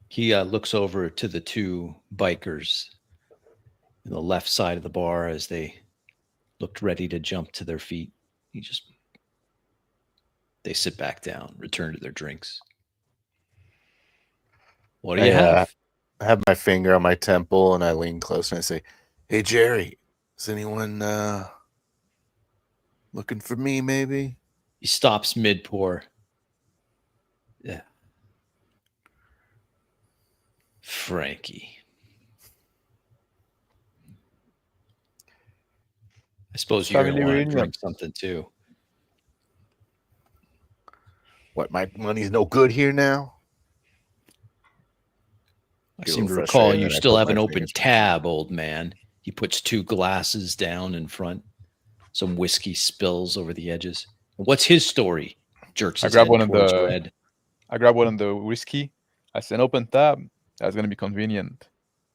He looks over to the two bikers in the left side of the bar as they looked ready to jump to their feet. They sit back down, return to their drinks. What do you have? I have my finger on my temple and I lean close and I say, "Hey, Jerry, is anyone looking for me, maybe?" He stops mid-pour. Yeah. Frankie. I suppose you're going to Family want to reunion. drink something too. What, my money's no good here now? I Get a seem to little recall frustrated you and I still put have my an open fingers- tab, old man. He puts two glasses down in front. Some whiskey spills over the edges. What's his story? Jerks I his grab head one of towards the- Red. I grab one of the whiskey. I say, an open tab. That's going to be convenient.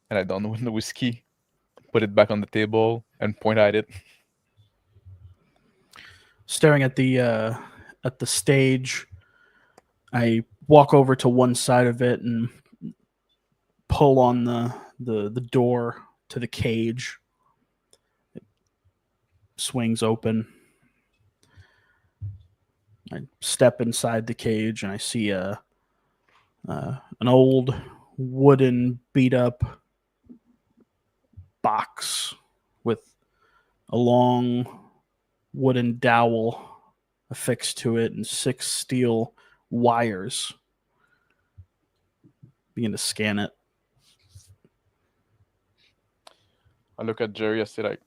And I don't win the whiskey. Put it back on the table and point at it. Staring at the stage, I walk over to one side of it and pull on the door to the cage. It swings open. I step inside the cage and I see an old wooden beat up box with a long wooden dowel affixed to it and 6 steel wires. Begin to scan it. I look at Jerry. I say, like,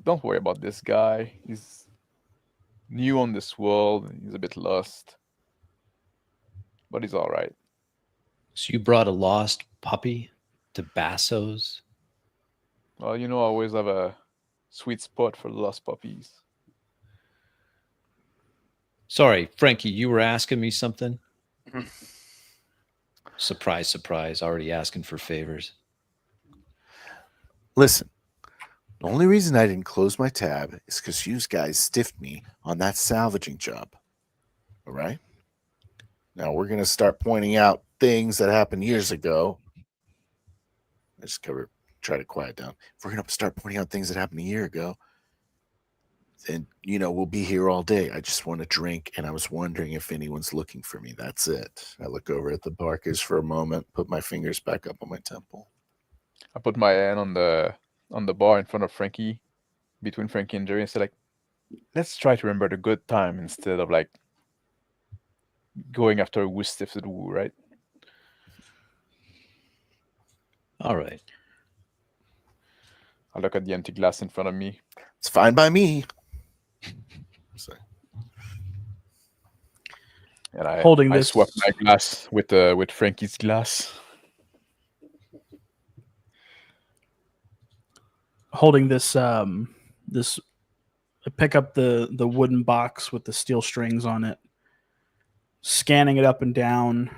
don't worry about this guy. He's new on this world. He's a bit lost. But he's all right. So you brought a lost puppy to Basso's? Well, you know, I always have a sweet spot for lost puppies. Sorry, Frankie, you were asking me something? Surprise, surprise. Already asking for favors. Listen, the only reason I didn't close my tab is because you guys stiffed me on that salvaging job. All right? Now we're going to start pointing out things that happened years ago. I just try to quiet down. If we're going to start pointing out things that happened a year ago, then, we'll be here all day. I just want a drink, and I was wondering if anyone's looking for me. That's it. I look over at the Barkers for a moment, put my fingers back up on my temple. I put my hand on the bar in front of Frankie, between Frankie and Jerry, and say, like, let's try to remember the good time instead of, like, going after a stiffed woo, right? All right. I look at the empty glass in front of me. It's fine by me. So, And I Holding I this- swap my glass with Frankie's glass. Holding this this pick up the wooden box with the steel strings on it, scanning it up and down,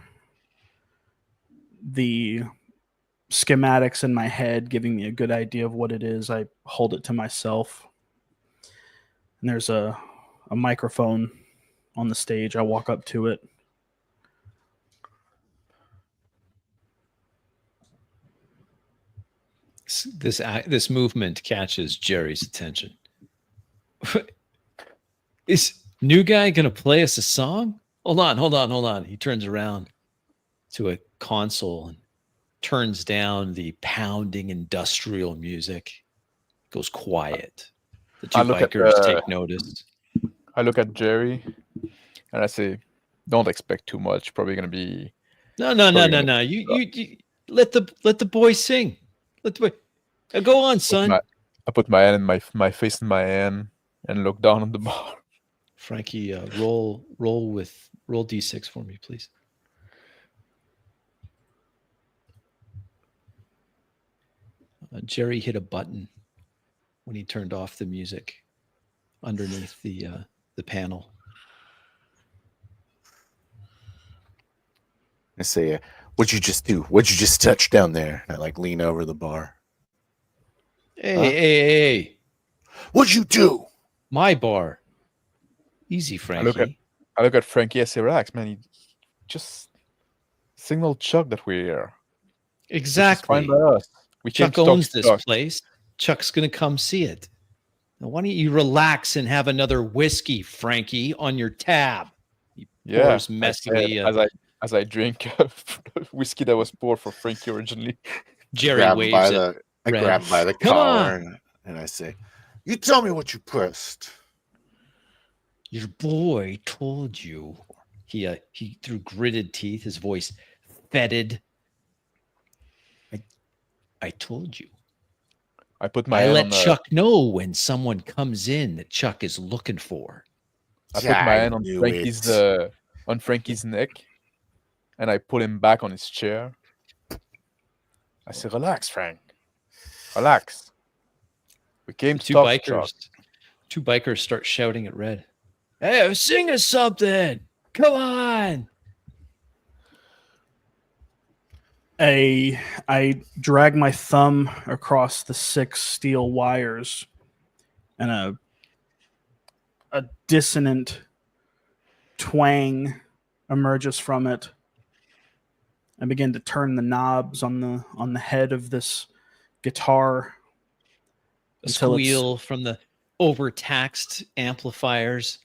the schematics in my head giving me a good idea of what it is. I hold it to myself. And there's a microphone on the stage. I walk up to it. This movement catches Jerry's attention. Is new guy gonna play us a song? Hold on. He turns around to a console and turns down the pounding industrial music. Goes quiet. The two I look at bikers the- take notice. I look at Jerry and I say, "Don't expect too much. Probably gonna be." No. gonna- You let the boy sing. Let the boy go on, son. I put my hand in my face in my hand and look down on the bar. Frankie, roll d6 for me, please. Jerry hit a button when he turned off the music underneath the panel. I say, "What'd you just do? What'd you just touch down there?" And I like lean over the bar. Hey! What'd you do? My bar. Easy, Frankie. I look at Frankie. I say, "Relax, man. He just signal Chuck that we're here. Which is fine Exactly. by us. We came Chuck to talk owns to this Chuck. place. Chuck's going to come see it. Now, why don't you relax and have another whiskey, Frankie, on your tab? He Yeah, pours I messily. said, as I drink whiskey that was poured for Frankie originally. Jerry I waves it. Red. grab him by the Come collar on. and I say, "You tell me what you pressed." Your boy told you. He through gritted teeth, his voice fetid. I told you. I put my I hand let on the, Chuck know when someone comes in that Chuck is looking for. I put Yeah, my I hand knew on Frankie's neck, and I pull him back on his chair. I say, "Relax, Frank. Relax. We came The to talk to Chuck." two bikers start shouting at Red. Hey, sing us something. Come on. I drag my thumb across the 6 steel wires, and a dissonant twang emerges from it. I begin to turn the knobs on the head of this guitar. A Until it's- squeal from the overtaxed amplifiers.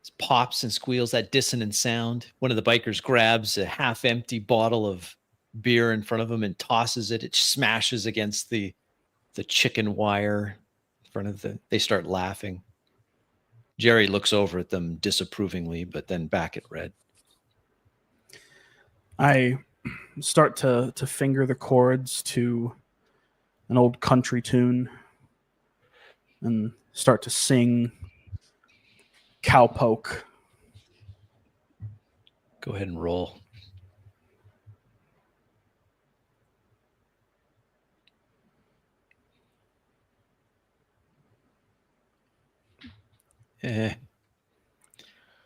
It pops and squeals, that dissonant sound. One of the bikers grabs a half-empty bottle of beer in front of him and tosses it. It smashes against the chicken wire in front of they start laughing. Jerry looks over at them disapprovingly, but then back at Red. I start to finger the chords to an old country tune and start to sing Cowpoke. Go ahead and roll.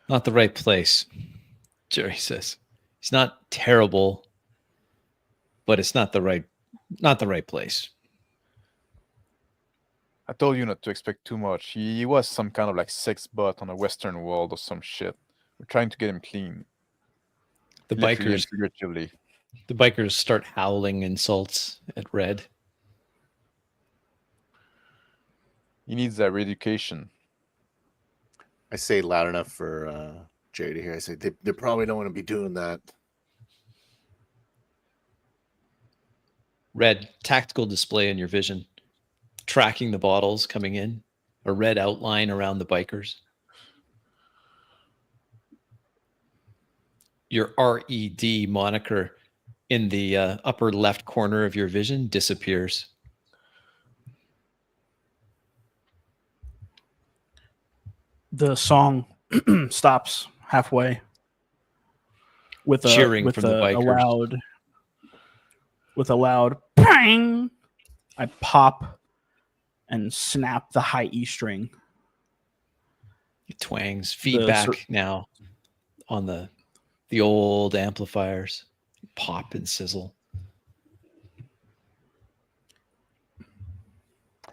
Not the right place, Jerry says. He's not terrible, but it's not the right place. I told you not to expect too much. He was some kind of like sex bot on a Western world or some shit. We're trying to get him clean. The Literally and bikers figuratively. The bikers start howling insults at Red. He needs that re-education. I say loud enough for Jerry to hear. I say, they probably don't want to be doing that. Red, tactical display in your vision, tracking the bottles coming in, a red outline around the bikers. Your RED moniker in the upper left corner of your vision disappears. The song stops halfway with Cheering from the bikers. a loud bang. I pop and snap the high E string It twangs. The Feedback now on the old amplifiers. Pop and sizzle.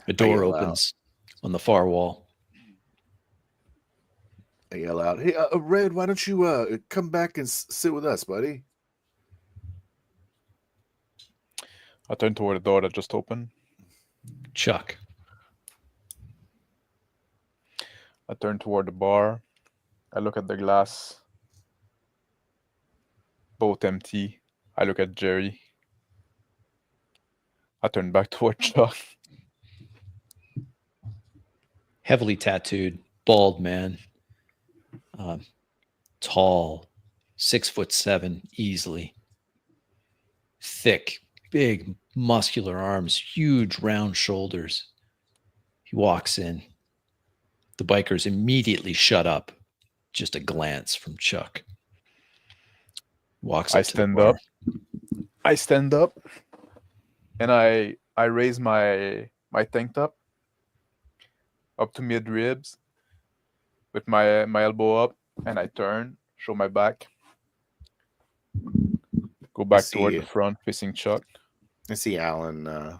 A door yell out. opens on the far wall. I yell out, "Hey, Red, why don't you come back and sit with us, buddy?" I turn toward the door that just opened. Chuck. I turn toward the bar. I look at the glass. Both empty. I look at Jerry. I turn back toward Chuck. Heavily tattooed, bald man. Tall, 6'7", easily. Thick, big, muscular arms, huge, round shoulders. He walks in. The bikers immediately shut up. Just a glance from Chuck. Walks up I to the stand bar. up. I stand up, and I raise my tank top up to mid ribs with my elbow up, and I turn, show my back, go back toward the front, facing Chuck. I see Alan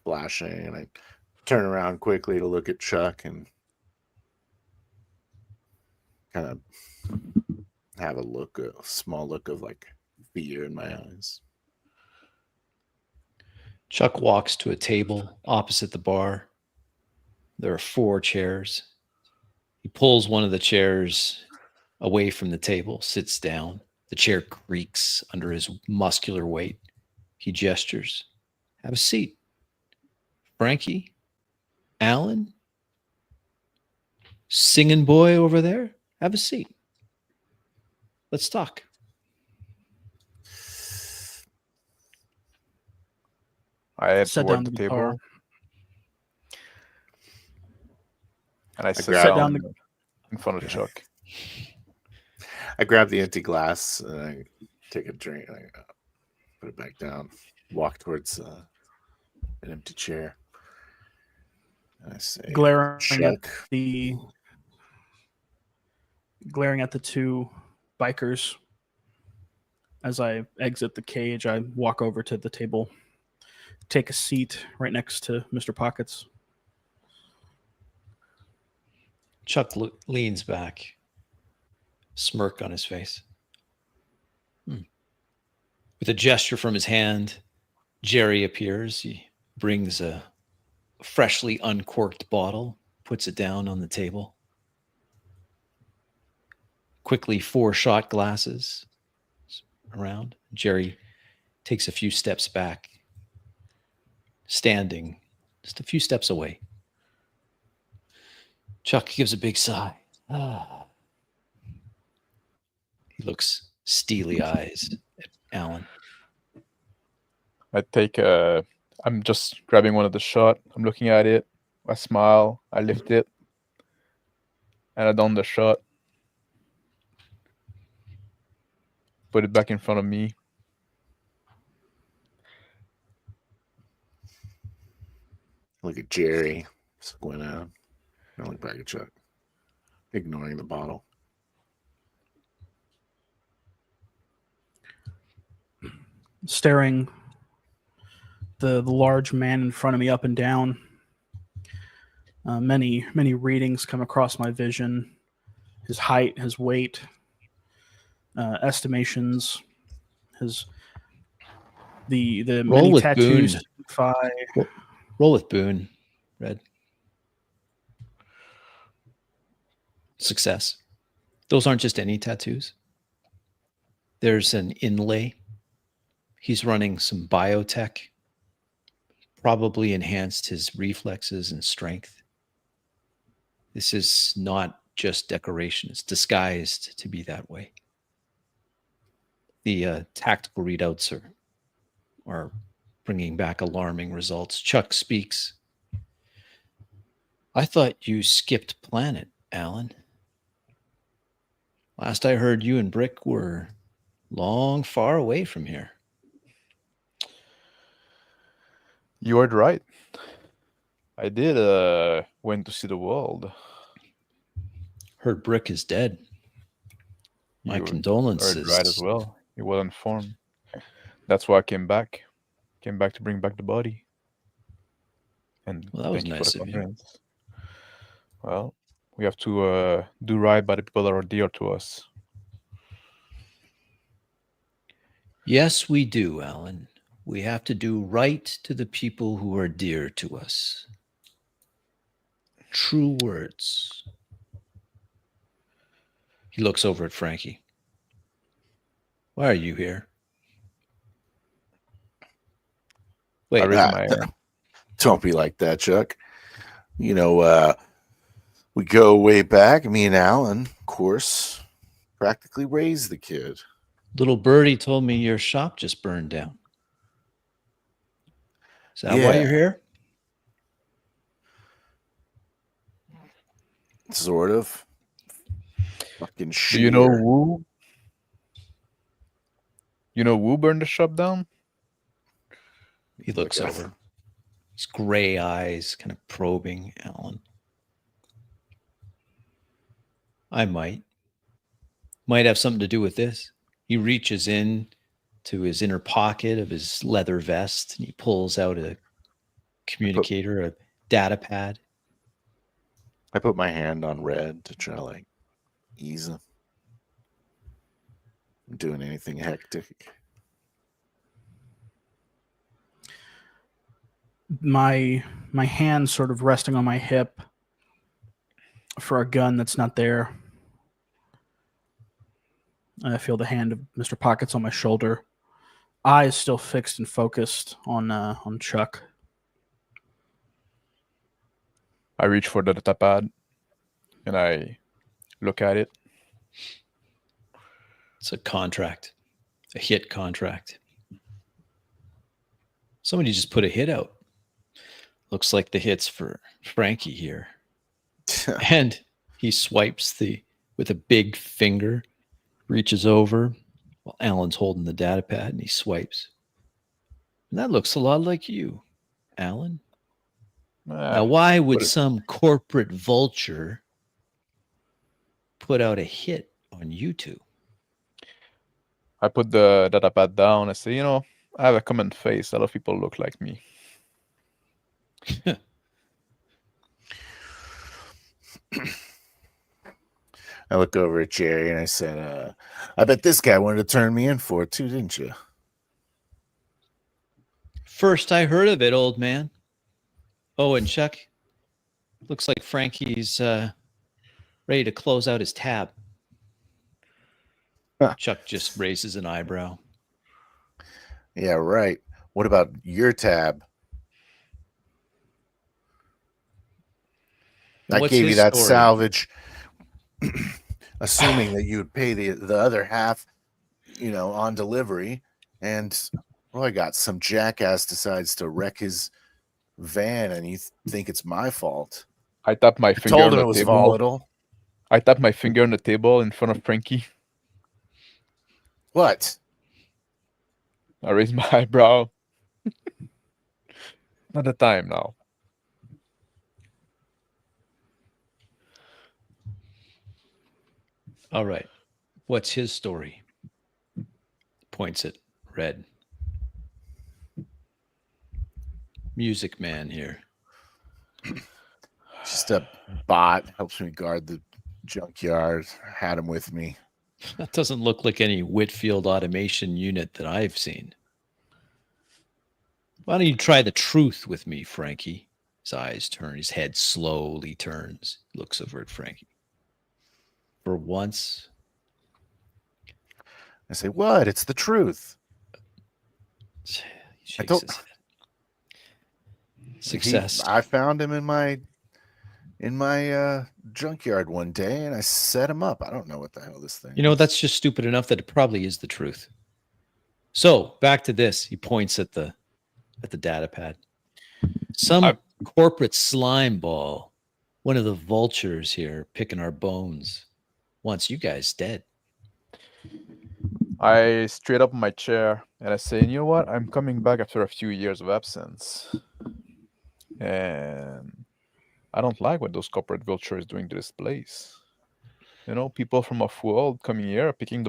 flashing, and I turn around quickly to look at Chuck and kind of have a small look of like fear in my eyes. Chuck walks to a table opposite the bar. There are 4 chairs. He pulls one of the chairs away from the table, sits down. The chair creaks under his muscular weight. He gestures. Have a seat. Frankie? Alan? Singing boy over there? Have a seat. Let's talk. I head Sit toward down the the guitar. table, and I sit grab- down in front of Chuck. I grab the empty glass and I take a drink. And I put it back down. Walk towards an empty chair. And I say, glaring Chuck. at the 2 bikers. As I exit the cage, I walk over to the table, take a seat right next to Mr. Pockets. Chuck leans back, smirk on his face. With a gesture from his hand, Jerry appears. He brings a freshly uncorked bottle, puts it down on the table. Quickly, 4 shot glasses around. Jerry takes a few steps back, standing just a few steps away. Chuck gives a big sigh. He looks steely eyes at Alan. I take I'm just grabbing one of the shot. I'm looking at it. I smile. I lift it, and I don the shot. Put it back in front of me. Look at Jerry. Squint out. I look back at Chuck, ignoring the bottle. Staring the large man in front of me up and down. Many readings come across my vision. His height, his weight, estimations, the Roll many with tattoos. Roll with Boone, Red. Success. Those aren't just any tattoos. There's an inlay. He's running some biotech, probably enhanced his reflexes and strength. This is not just decoration. It's disguised to be that way. The tactical readouts are bringing back alarming results. Chuck speaks. I thought you skipped planet, Alan. Last I heard, you and Brick were long far away from here. You are right. I did went to see the world. Heard Brick is dead. My You heard condolences. right as well. He was informed. That's why I came back. Came back to bring back the body. And Well, that was thank you nice for of the you. confidence. Well, we have to do right by the people that are dear to us. Yes, we do, Alan. We have to do right to the people who are dear to us. True words. He looks over at Frankie. Why are you here? I Wait, raise Ah, my hand. don't be like that, Chuck. You know, we go way back. Me and Alan, of course, practically raised the kid. little birdie told me your shop just burned down. Is that why Yeah. you're here? Sort of. Fucking Do you know sheer. Wu? You know Wu burned the shop down? He looks Like, over. His gray eyes kind of probing Alan. I might have something to do with this. He reaches in to his inner pocket of his leather vest and he pulls out a communicator, a data pad. I put my hand on Red to try to like ease him. I'm doing anything hectic. My hand sort of resting on my hip for a gun that's not there. I feel the hand of Mr. Pockets on my shoulder. Eyes still fixed and focused on Chuck. I reach for the data pad and I look at it. It's a contract, a hit contract. Somebody just put a hit out. Looks like the hit's for Frankie here. And he swipes with a big finger, reaches over while Alan's holding the data pad and he swipes. And that looks a lot like you, Alan. Now, why would but it- some corporate vulture put out a hit on you two? I put the data pad down. I say, you know, I have a common face. A lot of people look like me. I look over at Jerry and I said, I bet this guy wanted to turn me in for it too, didn't you? First I heard of it, old man. Oh, and Chuck, looks like Frankie's ready to close out his tab. Huh. Chuck just raises an eyebrow. Yeah, right. What about your tab? I What's gave you his that story? salvage, assuming that you would pay the other half, you know, on delivery. And well, I got some jackass decides to wreck his van, and you think it's my fault. I tap my I finger told on him the it was table. volatile. I tap my finger on the table in front of Frankie. What? I raise my eyebrow. Not the time now. All right. What's his story? Points at Red. Music man here. Just a bot helps me guard the junkyard. Had him with me. That doesn't look like any Whitfield automation unit that I've seen. Why don't you try the truth with me, Frankie? His eyes turn. His head slowly turns. Looks over at Frankie. For once, I say, what? It's the truth. he shakes don't- his head. Success. I found him in my junkyard one day, and I set him up. I don't know what the hell this thing. You know, is. that's just stupid enough that it probably is the truth. So back to this. He points at the data pad. Some corporate slime ball, one of the vultures here picking our bones, wants you guys dead. I straight up in my chair and I say, you know what? I'm coming back after a few years of absence. And I don't like what those corporate vultures doing to this place. people from off-world coming here, picking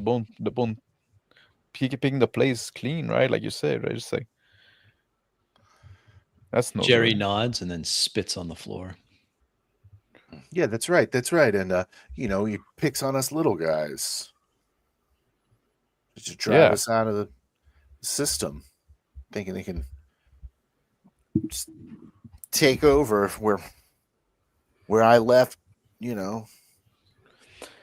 picking the place clean, right? Like you said, right? Just like that's no Jerry good. nods and then spits on the floor. Yeah, that's right. That's right. And he picks on us little guys just to drive Yeah. us out of the system, thinking they can just take over where I left.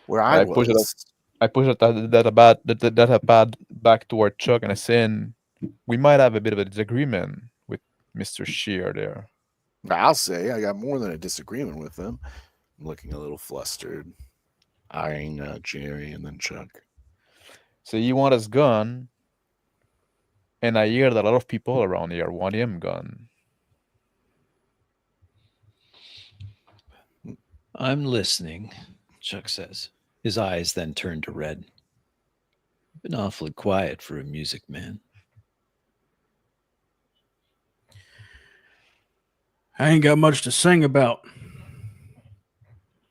Where I I push it. was. I push that pad back toward Chuck, and I say, we might have a bit of a disagreement with Mr. Shear there. I'll say I got more than a disagreement with them. I'm looking a little flustered, eyeing Jerry and then Chuck. So you want us gone, and I hear that a lot of people around here want him gone. I'm listening, Chuck says. His eyes then turn to red. Been awfully quiet for a music man. I ain't got much to sing about.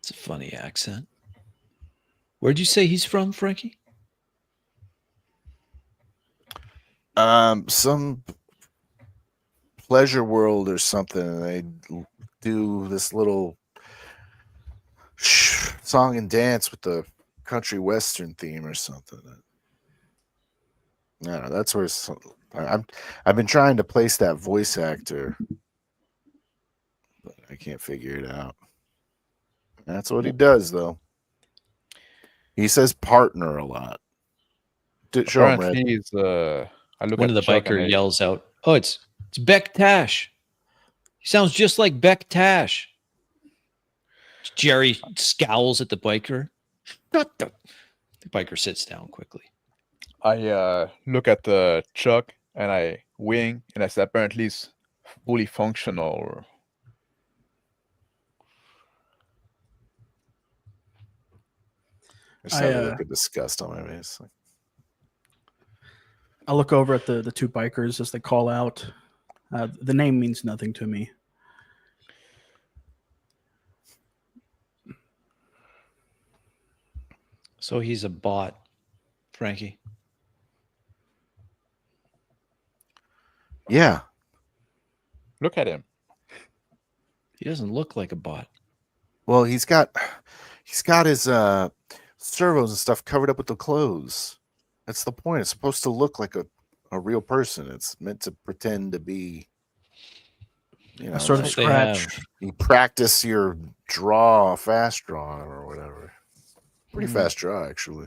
It's a funny accent. Where'd you say he's from, Frankie? Some pleasure world or something. They do this little song and dance with the country western theme or something. I don't know. That's where I've been trying to place that voice actor, but I can't figure it out. That's what he does, though. He says partner a lot. Show him, Red. Apparently, he's I look One at of the Chuck biker and yells out, "Oh, it's Beck Tash. He sounds just like Beck Tash." Jerry scowls at the biker. The biker sits down quickly. I look at the Chuck and I wink and I say, apparently he's fully functional. I just have a look of disgust on my face. I look over at the two bikers as they call out. The name means nothing to me. So he's a bot, Frankie. Yeah. Look at him. He doesn't look like a bot. Well, he's got his servos and stuff covered up with the clothes. That's the point. It's supposed to look like a real person. It's meant to pretend to be, a sort of That's what they scratch. have. you practice your fast draw or whatever. Pretty fast draw, actually.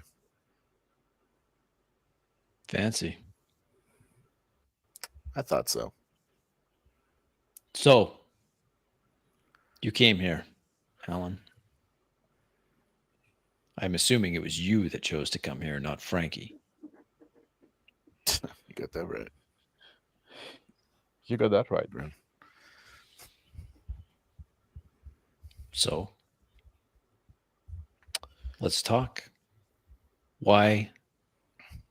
Fancy. I thought so. So, you came here, Alan. I'm assuming it was you that chose to come here, not Frankie. You got that right. You got that right, bro. So, let's talk. Why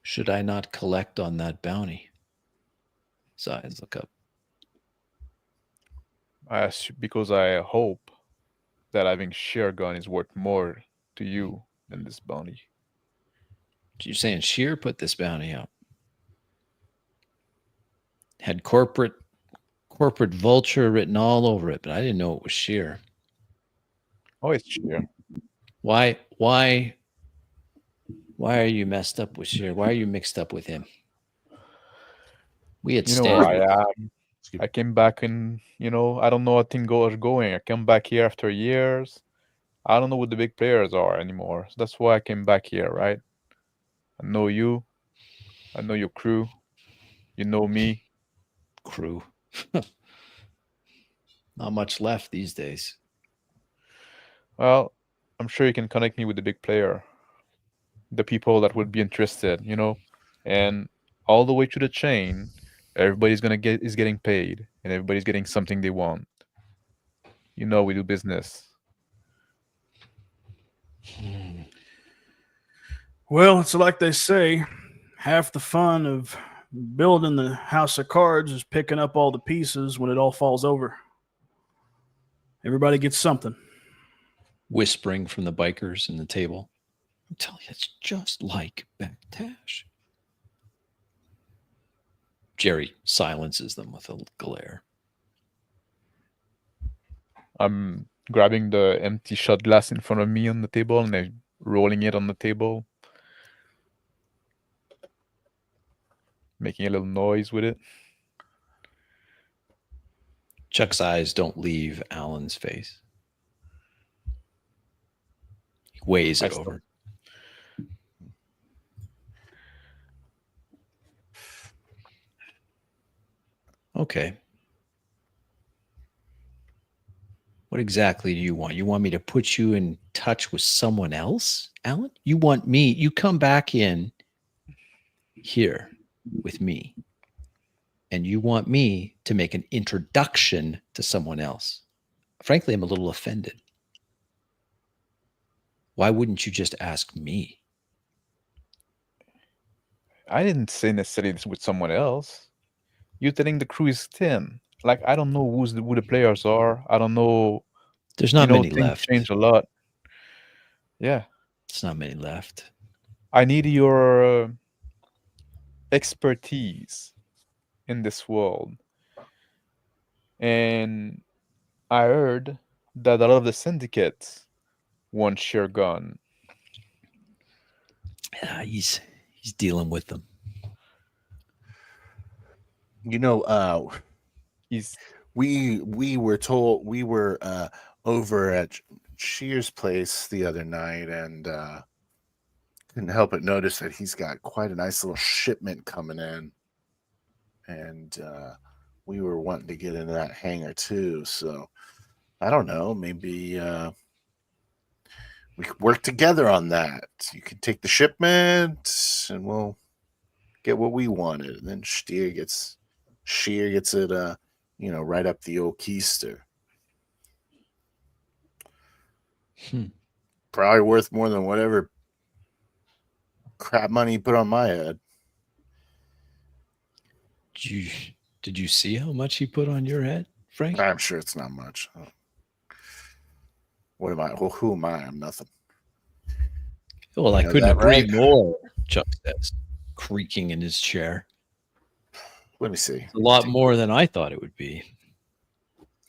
should I not collect on that bounty? His eyes look up. Because I hope that having Sheer gun is worth more to you than this bounty. You're saying Sheer put this bounty up? Had corporate vulture written all over it, but I didn't know it was Sheer. Oh, it's Sheer. Why are you messed up with Sheer? Why are you mixed up with him? We had You know where standards. I am. I came back and, I don't know how things are going. I came back here after years. I don't know what the big players are anymore. So that's why I came back here, right? I know you. I know your crew. You know me. Crew. Not much left these days. Well, I'm sure you can connect me with the big player. The people that would be interested, and all the way to the chain, everybody's getting paid and everybody's getting something they want. We do business. Well, it's like they say, half the fun of building the house of cards is picking up all the pieces when it all falls over. Everybody gets something. Whispering from the bikers in the table. I'm telling you, it's just like Backtash. Jerry silences them with a glare. I'm grabbing the empty shot glass in front of me on the table and I'm rolling it on the table, making a little noise with it. Chuck's eyes don't leave Alan's face. He weighs I it stop. over. Okay. What exactly do you want? You want me to put you in touch with someone else, Alan? You want me, you come back in here with me, and you want me to make an introduction to someone else. Frankly, I'm a little offended. Why wouldn't you just ask me? I didn't say necessarily this with someone else. You're telling the crew is thin. Like, I don't know who the players are. I don't know. There's not many Things left. change a lot. Yeah. There's not many left. I need your expertise in this world. And I heard that a lot of the syndicates want your gun. Yeah, he's dealing with them. You know, He's we were told we were over at Shear's place the other night, and couldn't help but notice that he's got quite a nice little shipment coming in, and we were wanting to get into that hangar too. So I don't know, maybe we could work together on that. You can take the shipment, and we'll get what we wanted, and then Shear gets it, right up the old keister. Probably worth more than whatever crap money you put on my head. Did you see how much he put on your head, Frank? I'm sure it's not much. What am I? Well, who am I? I'm nothing. Well, You I know couldn't that, agree right? more, Chuck says, creaking in his chair. Let me see. It's a lot more than I thought it would be.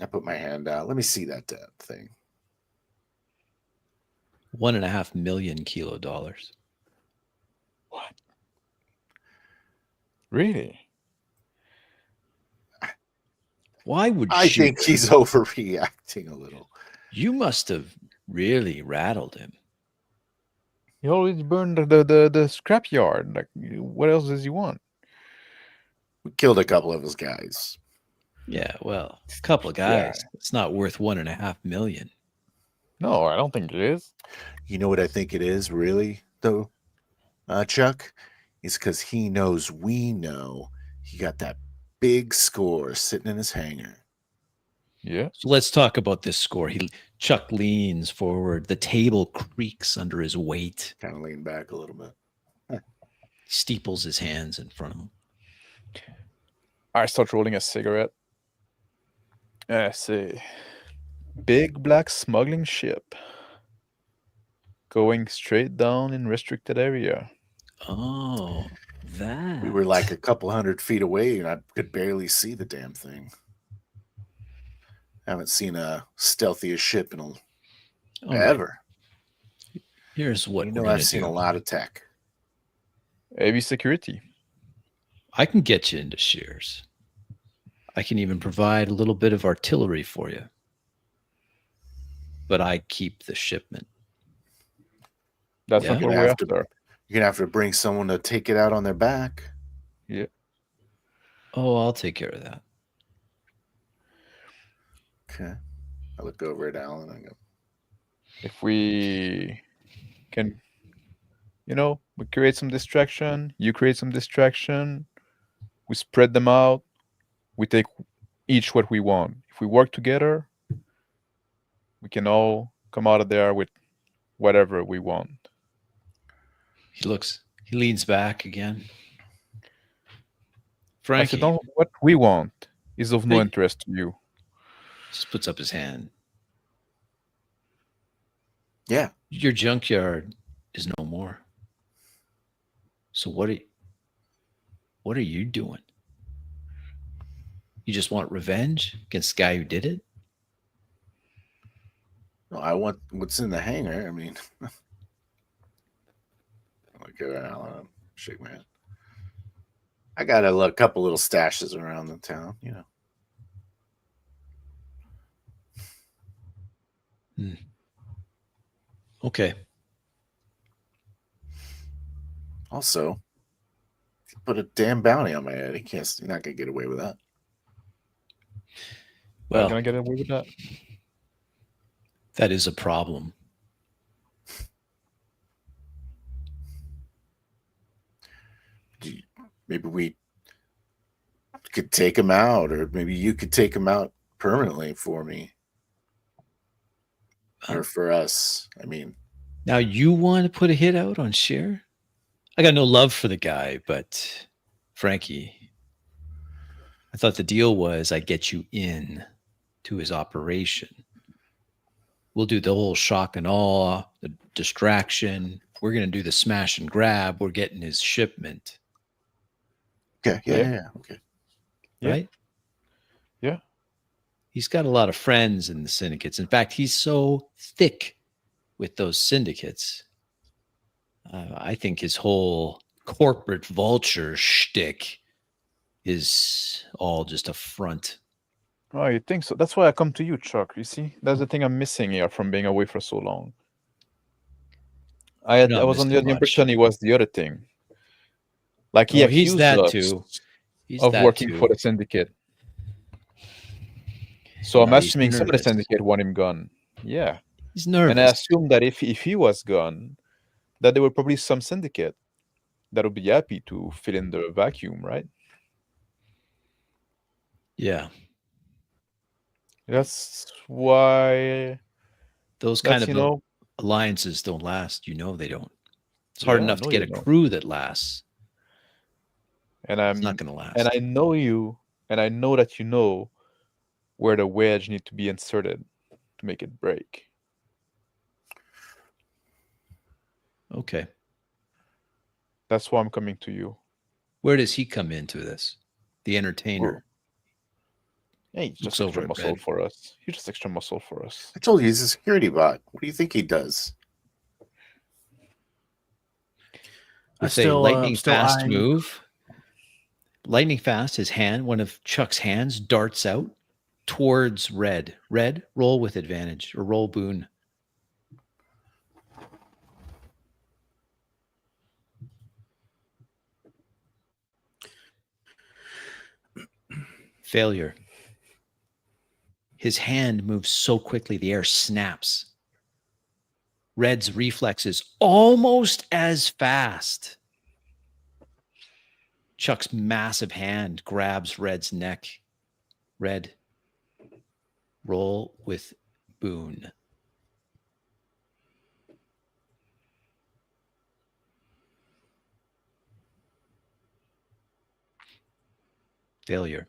I put my hand out. Let me see that thing. 1.5 million kilo dollars. what? Really? Why would I Shear? think he's overreacting a little. You must have really rattled him. He always burned the scrapyard. Like, what else does he want? We killed a couple of his guys. Yeah, well, a couple of guys. It's not worth 1.5 million. No, I don't think it is. You know what I think it is, really, though, Chuck? It's because he knows we know he got that big score sitting in his hangar. Yeah. So let's talk about this score. Chuck leans forward. The table creaks under his weight. Kind of lean back a little bit. He steeples his hands in front of him. I start rolling a cigarette. I say, big black smuggling ship going straight down in restricted area. Oh, that. We were like a couple 100 feet away, and I could barely see the damn thing. I haven't seen a stealthiest ship in ever. Here's what You we're know, gonna I've seen do. a lot of tech. Heavy security. I can get you into Shears. I can even provide a little bit of artillery for you. But I keep the shipment. That's Yeah. not You're what gonna we're have to. after. You're gonna have to bring someone to take it out on their back. Yeah. Oh, I'll take care of that. Okay. I look over at Alan and I go, If we can, we create some distraction, you create some distraction, we spread them out, we take each what we want. If we work together, we can all come out of there with whatever we want. He leans back again. I Frankie said, no, what we want is of no Hey. interest to you. just puts up his hand. yeah. Your junkyard is no more. So what are you doing? You just want revenge against the guy who did it? No, I want what's in the hangar. I mean, look around, shake my head. I got a couple little stashes around the town, you know. Okay. Also, put a damn bounty on my head. You're not gonna get away with that. Well, Well, gonna get away with that. that is a problem. Maybe we could take him out, or maybe you could take him out permanently for me. Or for us. I mean, now you want to put a hit out on Cher? I got no love for the guy, but Frankie, I thought the deal was I get you in to his operation. We'll do the whole shock and awe, the distraction. We're going to do the smash and grab. We're getting his shipment. okay, yeah, okay. Yeah. Right? Yeah. He's got a lot of friends in the syndicates. In fact, he's so thick with those syndicates. I think his whole corporate vulture shtick is all just a front. Oh, you think so? That's why I come to you, Chuck. You see, that's the thing I'm missing here from being away for so long. I Not was under missing the much. impression he was the other thing. Like he Oh, he's accused that us too. He's of that working too. for the syndicate. So I'm No, he's assuming some of the nervous. syndicate want him gone. Yeah. He's And I nervous. assume that if he was gone, that there were probably some syndicate that would be happy to fill in the vacuum, right? Yeah. That's why Those kind that's, of alliances don't last. You know they don't. It's hard Yeah, enough I to know get you a don't. crew that lasts. and It's I'm not going to last. and I know you, and I know that you know where the wedge need to be inserted to make it break. Okay. That's why I'm coming to you. Where does he come into this? The entertainer. Hey, he's Looks just extra over at muscle Red. for us. He's just extra muscle for us. I told you he's a security bot. What do you think he does? With a lightning still fast eyeing- move. Lightning fast, his hand, one of Chuck's hands, darts out towards Red. Red, roll with advantage or roll boon. Failure. His hand moves so quickly, the air snaps. Red's reflex is almost as fast. Chuck's massive hand grabs Red's neck. Red, roll with boon. Failure.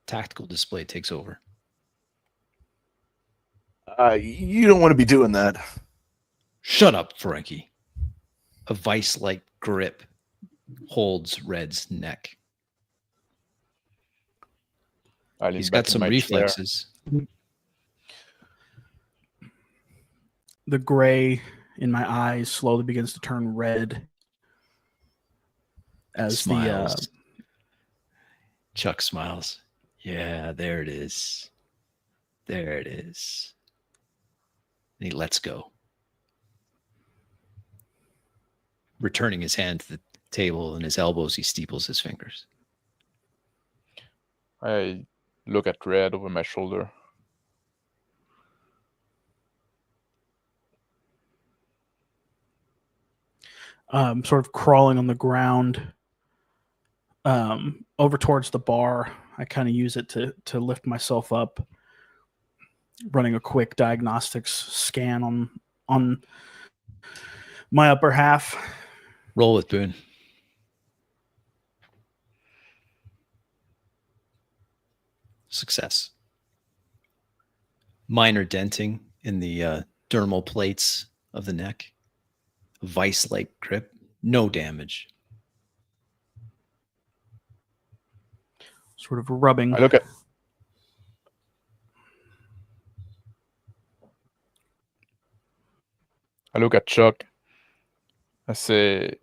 Tactical display takes over. You don't want to be doing that. Shut up, Frankie. A vice-like grip holds Red's neck. I lean He's back got in some my chair. reflexes. The gray in my eyes slowly begins to turn red as Smiles. Chuck smiles. Yeah, there it is. There it is. And he lets go. Returning his hand to the table and his elbows, he steeples his fingers. I look at Red over my shoulder. sort of crawling on the ground over towards the bar. I kind of use it to lift myself up, running a quick diagnostics scan on my upper half. Roll with Boone. Success. Minor denting in the dermal plates of the neck. Vice-like grip, no damage. Sort of rubbing. I look at Chuck. I say,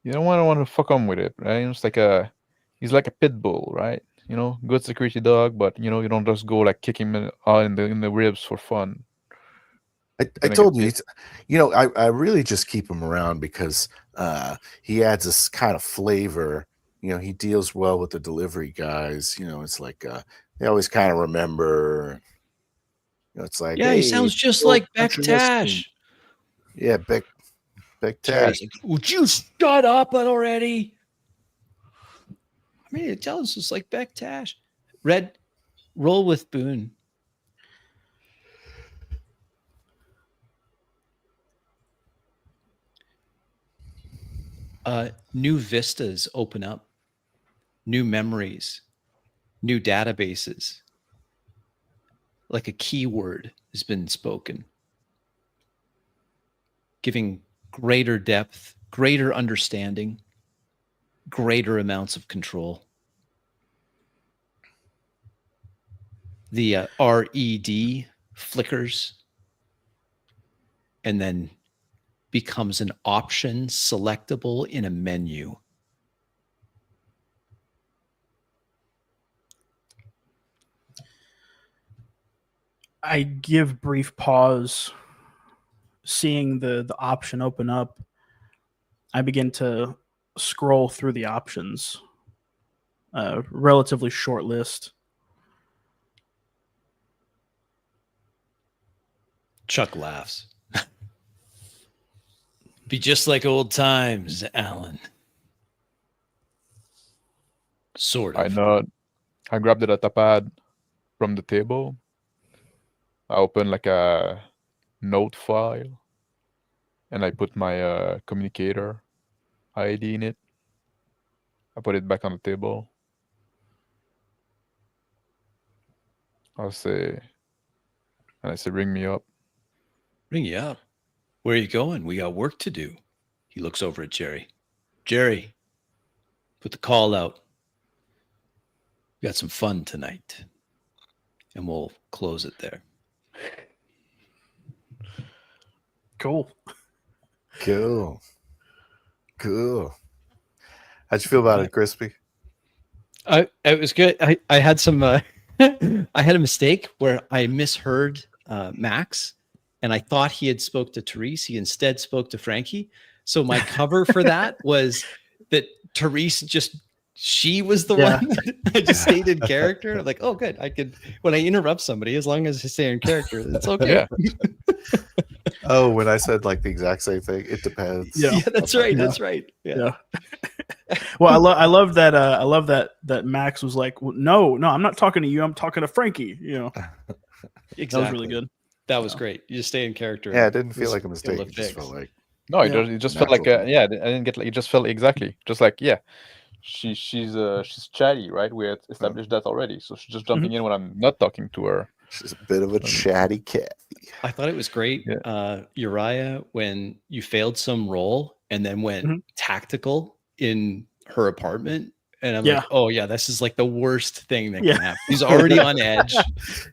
you don't want to fuck him with it, right? It's like he's like a pit bull, right? You know, good security dog, but you know, you don't just go like kick him in the ribs for fun. I Gonna told get you, bit. you know, I really just keep him around because he adds this kind of flavor. You know, he deals well with the delivery guys. You know, it's like they always kind of remember. You know, it's like, Yeah, hey, he sounds just Bill, like Beck don't you miss me?" Tash. Yeah, Beck Jerry's Tash. like, would you shut up already? I mean, it sounds just like Beck Tash. Red, roll with Boone. New vistas open up, new memories, new databases. Like a keyword has been spoken, giving greater depth, greater understanding, greater amounts of control. The RED flickers and then becomes an option selectable in a menu. I give brief pause, seeing the option open up. I begin to scroll through the options. Relatively short list. Chuck laughs. Be just like old times, Alan. Sort I of. nod. I grab the data pad from the table. I open like a note file, and I put my communicator ID in it. I put it back on the table. I say, ring me up. Ring you up. Where are you going? We got work to do. He looks over at Jerry. Jerry, put the call out. We got some fun tonight. And we'll close it there. Cool. Cool. How'd you feel about it, Crispy? It was good. I had some I had a mistake where I misheard Max, and I thought he had spoke to Therese. He instead spoke to Frankie. So my cover for that was that Therese she was the Yeah. one. I just stayed in character. I'm like, oh, good. I could, when I interrupt somebody, as long as I stay in character, it's okay. Yeah. Oh, when I said like the exact same thing, it depends. Yeah. Yeah, that's right. Yeah. That's right. Yeah. Well, I love that. I love that Max was like, well, no, I'm not talking to you. I'm talking to Frankie. You know, Exactly. that was really good. That was great. You just stay in character. Yeah, it didn't feel was like a mistake. able to It just fix. felt like No, Yeah. it just felt like Natural. I didn't get like, it just felt exactly just like she's chatty, right? We had established that already, so she's just jumping in when I'm not talking to her. she's a bit of a chatty cat. I thought it was great, Uriah, when you failed some role and then went tactical in her apartment. And I'm like, oh yeah, this is like the worst thing that can happen. He's already on edge.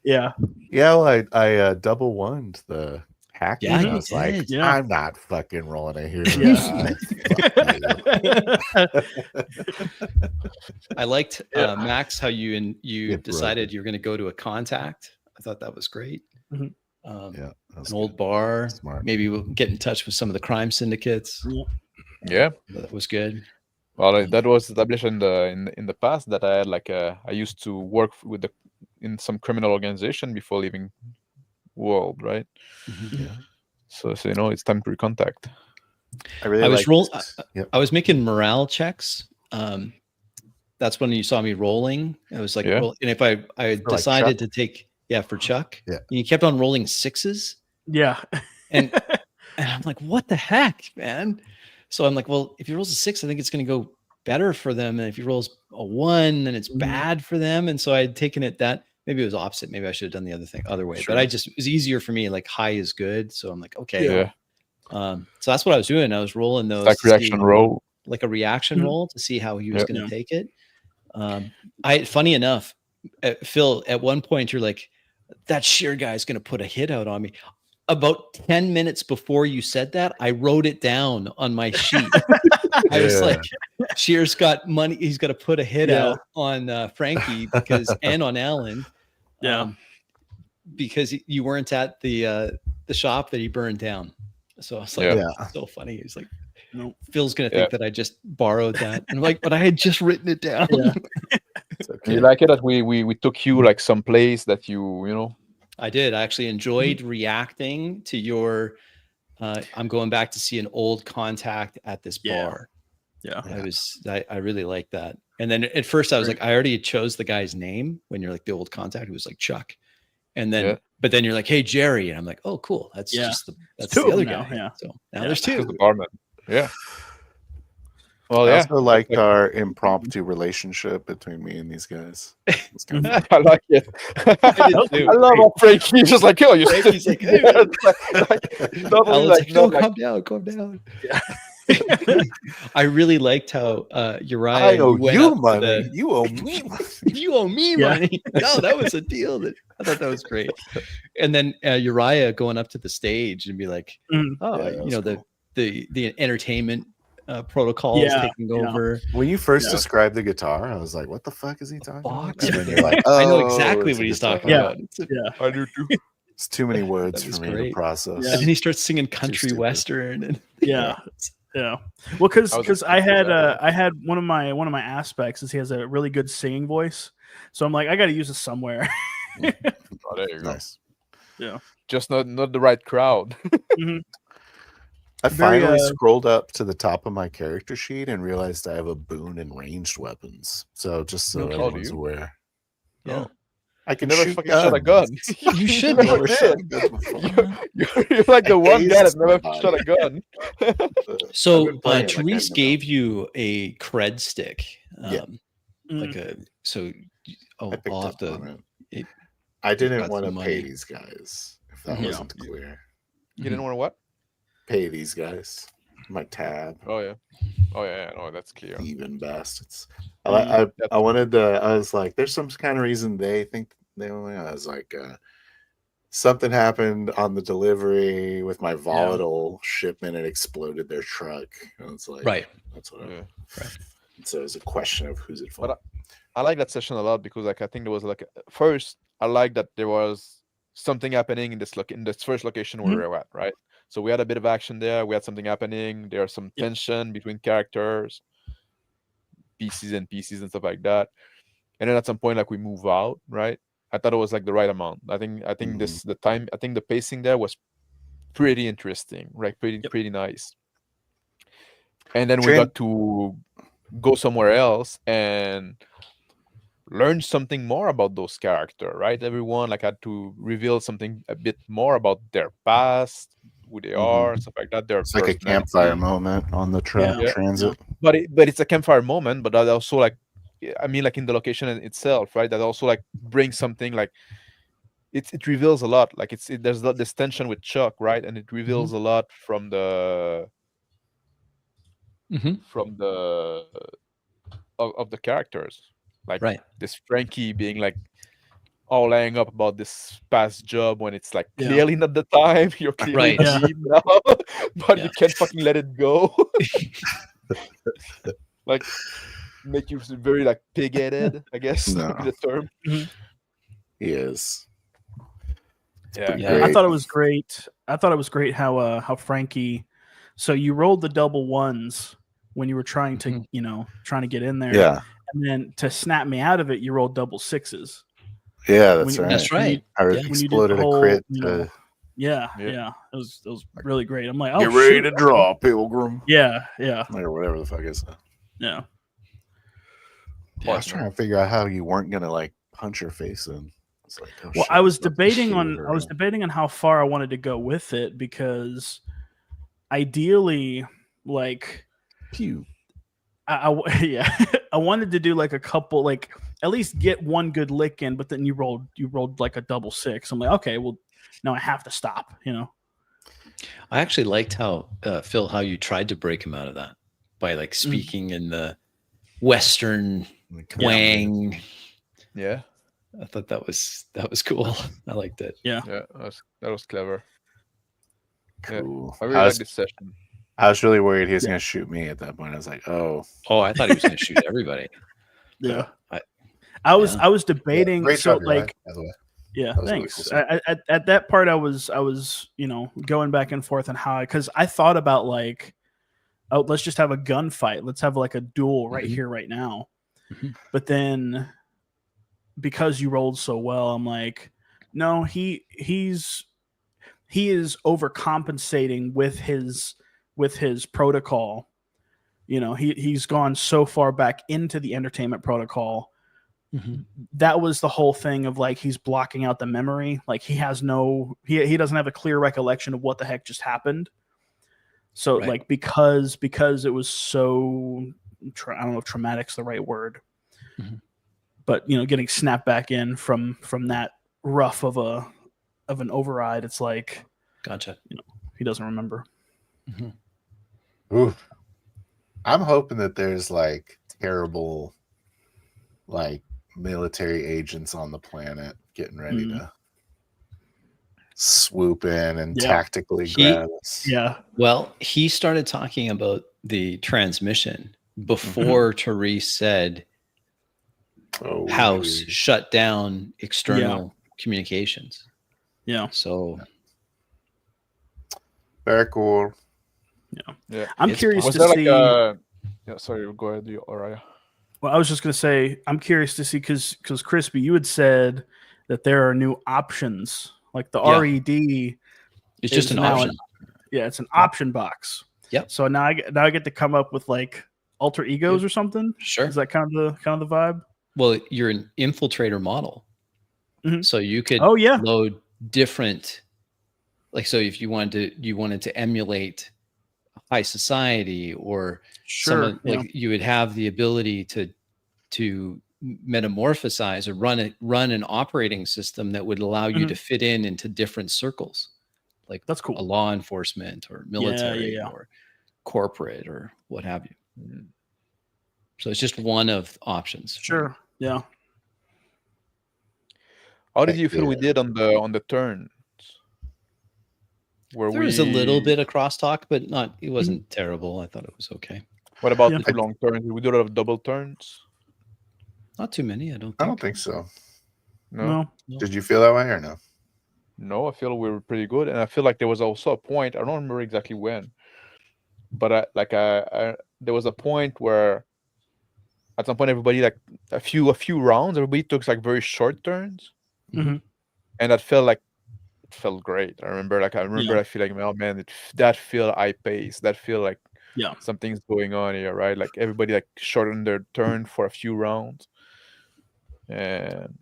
Yeah. Well, I double wonned the hacking. Yeah, I you was like, did. Yeah. I'm not fucking rolling a hero. Yeah. I liked Max, how you It decided you're going to go to a contact. I thought that was great. Mhm. Yeah, An old bar. Smart. Maybe we'll get in touch with some of the crime syndicates. Yeah. That was good. Well, that was established in the past that I had like I used to work with in some criminal organization before leaving world, right? Yeah. So you know, it's time to recontact. I really I was Yep. I was making morale checks. That's when you saw me rolling. I was like, Yeah. and if I decided to take for Chuck, Yeah. and you kept on rolling sixes, Yeah. and I'm like, what the heck, man? So I'm like, well, if he rolls a 6, I think it's going to go better for them, and if he rolls a 1, then it's bad for them. And so I had taken it that maybe it was opposite. Maybe I should have done the other way. Sure. But it was easier for me. Like high is good, so I'm like, okay. Yeah. So that's what I was doing. I was rolling those Like to see- reaction roll. like a reaction Mhm. roll to see how he was Yeah. going to take it. Funny enough, Phil, at one point you're like, that sheer guy's going to put a hit out on me. About 10 minutes before you said that, I wrote it down on my sheet. I was Yeah. like, Shear's got money. He's got to put a hit Yeah. out on Frankie and on Alan. Yeah. Because you weren't at the shop that he burned down. So I was like, Yeah. "That's so funny." He's like, Nope. Phil's going to Yeah. think that I just borrowed that. And I'm like, but I had just written it down. Yeah. It's You okay. like it that we took you like some place that you know. I did. I actually enjoyed reacting to your I'm going back to see an old contact at this Yeah. bar. Yeah. I really like that. And then at first I was like, I already chose the guy's name when you're like the old contact who was like Chuck. And then, Yeah. but then you're like, hey, Jerry. And I'm like, oh, cool. That's Yeah. that's two the of other them guy. now, yeah. So now Yeah. there's Just two. the barman. Yeah. Well, I yeah. also liked our impromptu relationship between me and these guys. It's kind of I like it. too. I love how Frankie's just like, yo, you're Frankie's like, hey, not only Alan's like, like, no, not like, calm down. Yeah. I really liked how Uriah. I owe went you up to money. the- You owe me money. you owe me Yeah. money. No, that was a deal. I thought that was great. And then Uriah going up to the stage and be like, Mhm. oh, Yeah, that you was know, cool. the entertainment protocols Yeah, taking yeah. over. When you first Yeah. described the guitar, I was like, "What the fuck is he talking about?" Box. And then you're like, I know "Oh, exactly it's what a he's guitar." talking Yeah. about. I do too. It's too many words That for was me to great. process. Yeah. And then he starts singing country stupid. western and Yeah. Yeah. Well, because I was I had that. I had one of my aspects is he has a really good singing voice, so I'm like I got to use this somewhere. Oh, there you go. Nice. Just not the right crowd. Mhm. I Very, finally scrolled up to the top of my character sheet and realized I have a boon in ranged weapons. So just so Okay. Oh, do everyone's you? aware, yeah. I You can never shoot fucking shot a gun. You should never Never did. shot a gun before. You're like the I one guy that hazed never somebody. shot a gun. So I've been playing like I Therese know. gave you a cred stick. Yeah. Like a so I picked I'll have up to on it. it- I didn't got want to some pay money. these guys. If that Yeah. wasn't clear, You didn't want to what? pay these guys. My tab, Oh yeah. No, that's clear. thieving bastards. That's- I wanted to. I was like, there's some kind of reason they think they only. I was like, something happened on the delivery with my volatile shipment. It exploded their truck. And it's like, Right. That's what. Yeah. So it's a question of who's it for. But I like that session a lot because like I think there was like first I like that there was something happening in this first location where we were at, right? So we had a bit of action there. We had something happening. There's some tension between characters, PCs and PCs and stuff like that. And then at some point, like we move out, right? I thought it was like the right amount. I think the pacing there was pretty interesting, right? Pretty nice. And then we got to go somewhere else and learn something more about those characters, right? Everyone like had to reveal something a bit more about their past, who they are, and stuff like that. Their It's like a campfire moment on the transit. But it's a campfire moment, but that also like, I mean, like in the location itself, right? That also like brings something like it reveals a lot. Like there's this tension with Chuck, right? And it reveals a lot from the of the characters. Like this Frankie being like all laying up about this past job when it's like clearly not the time. You're clearly now, but you can't fucking let it go. Like make you very like pig-headed, I guess. No. The term. He is. Yeah. I thought it was great. I thought it was great how Frankie. So you rolled the double ones when you were trying to trying to get in there. Yeah. And then to snap me out of it, you rolled double sixes. Yeah, that's right. That's right. I exploded a crit. Yeah. It was really great. I'm like, oh, get ready to draw, Pilgrim. Yeah. Or whatever the fuck is that. Yeah. Well, I was trying to figure out how you weren't gonna like punch her face in. Like, oh, well, shit, I was debating on how far I wanted to go with it because ideally, like, pew. I wanted to do like a couple, like at least get one good lick in, but then you rolled like a double six. I'm like, okay, well now I have to stop, you know. I actually liked how Phil, how you tried to break him out of that by like speaking in the Western twang. Yeah, I thought that was cool. I liked it. Yeah. yeah, that was clever. Cool. I really like this session. I was really worried he was Yeah. going to shoot me at that point. I was like, oh. Oh, I thought he was going to shoot everybody. Yeah. I- I was yeah. debating. Great so job, Uriah, like, by the way. yeah, That was a really thanks. cool scene. At that part, I was going back and forth on how, because I thought about like, oh, let's just have a gunfight. Let's have like a duel right here, right now. Mhm. But then, because you rolled so well, I'm like, no, he is overcompensating with his protocol. He's gone so far back into the entertainment protocol. That was the whole thing of like he's blocking out the memory. Like he doesn't have a clear recollection of what the heck just happened. So Right. like because it was so I don't know if traumatic's the right word, but getting snapped back in from that rough of an override, it's like Gotcha. he doesn't remember. Ooh. I'm hoping that there's like terrible like military agents on the planet getting ready to swoop in and tactically grab us. Yeah. Well, he started talking about the transmission before Therese said house shut down external communications. Yeah. So very cool. Yeah. I'm curious Was to there see. Yeah, sorry, go ahead, Uriah. Well, I was just going to say, I'm curious to see because Crispy, you had said that there are new options, like the RED. it's just is an now option. It's an option box. Yep. So now I get to come up with like alter egos or something. Sure. Is that kind of the vibe? Well, you're an infiltrator model, so you could load different. Like, so if you wanted to emulate high society or you would have the ability to metamorphosize or run an operating system that would allow you to fit into different circles, like that's cool. A law enforcement or military or corporate or what have you. So it's just one of options. Sure. Yeah. How did you feel we did on the turns? There was a little bit of crosstalk, but it wasn't terrible. I thought it was okay. What about the long turns? Did we do a lot of double turns? Not too many, I don't think. I don't think so. No. Did you feel that way or no? No, I feel we were pretty good, and I feel like there was also a point. I don't remember exactly when, but there was a point where, at some point, everybody like a few rounds, everybody took like very short turns, and that felt great. I remember I feel like, oh man, that feel high pace. That feel like something's going on here, right? Like everybody like shortened their turn for a few rounds, and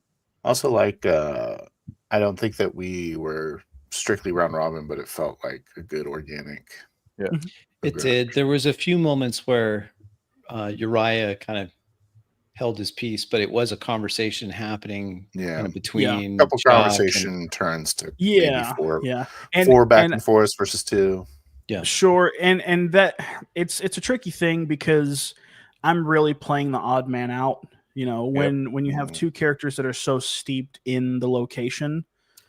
also like I don't think that we were strictly round robin, but it felt like a good organic. Yeah, it did. There was a few moments where Uriah kind of held his peace, but it was a conversation happening kind of between a couple conversation turns to maybe four back and forth versus two. Yeah, sure. And that it's a tricky thing because I'm really playing the odd man out. When you have two characters that are so steeped in the location,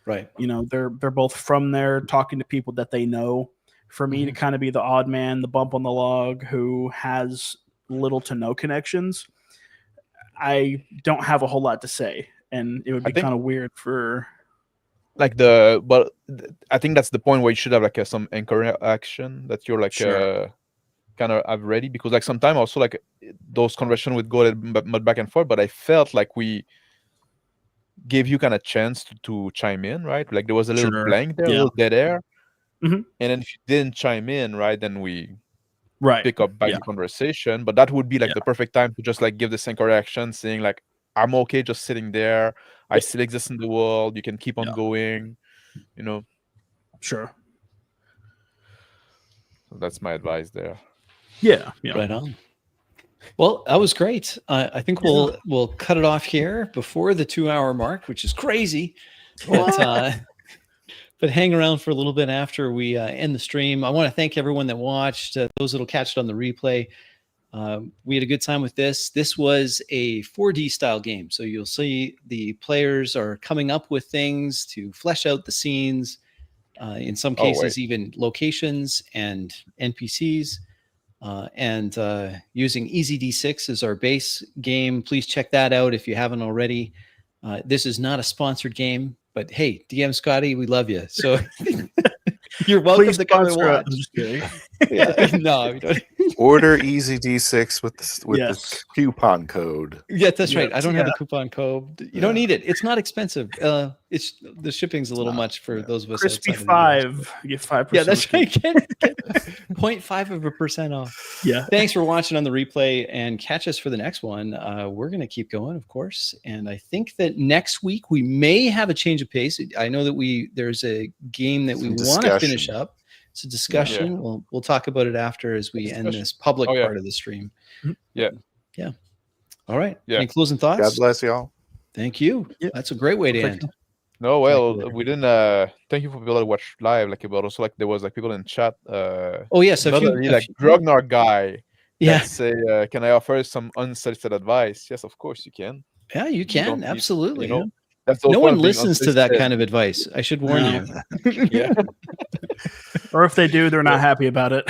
right? They're both from there, talking to people that they know. For me to kind of be the odd man, the bump on the log, who has little to no connections, I don't have a whole lot to say, and it would be kind of weird for like but I think that's the point where you should have like some anchor action that you're like kind of have ready, because like sometimes also like those conversations would go back and forth, but I felt like we gave you kind of chance to chime in, right? Like there was a little blank there, a little dead air, and then if you didn't chime in, right, then we pick up back the conversation. But that would be like the perfect time to just like give this anchor action, saying like, I'm okay just sitting there, I still exist in the world, you can keep on going, Sure. So that's my advice there. Yeah. Right on. Well, that was great. I think we'll cut it off here before the 2-hour mark, which is crazy. But hang around for a little bit after we end the stream. I want to thank everyone that watched. Those that'll catch it on the replay. We had a good time with this. This was a 4D style game, so you'll see the players are coming up with things to flesh out the scenes. In some cases, even locations and NPCs. And using Easy D6 as our base game. Please check that out if you haven't already. This is not a sponsored game, but hey, DM Scotty, we love you. So you're welcome Please to come and sponsor us. watch. I'm just kidding. Yeah, no, we don't. Order Easy D6 with the Yes. coupon code. Yeah, that's right. Yes, I don't have yeah. a coupon code. You don't need it. It's not expensive. It's the shipping's a little much for those of us. Crispy outside of the US. 5. You get 5%. Yeah, that's right. Get 0.5% off. Yeah. Thanks for watching on the replay, and catch us for the next one. We're going to keep going, of course. And I think that next week we may have a change of pace. I know that there's a game that we want to finish up. It's a discussion. Yeah. We'll talk about it after as we end this public part of the stream. Yeah. Yeah. All right. Yeah. Any closing thoughts? God bless y'all. Thank you. Yeah. That's a great way to Thank end. No, well, later. we didn't. Thank you for people that watch live. But also there was people in chat. Oh yes, Not only Grognar guy. Yeah. That say, can I offer some unsolicited advice? Yes, of course you can. Yeah, you don't can. need- Absolutely. That's the No whole one point of being listens to that unsolicited. kind of advice. I should warn No. you. Yeah. Or if they do, they're not happy about it.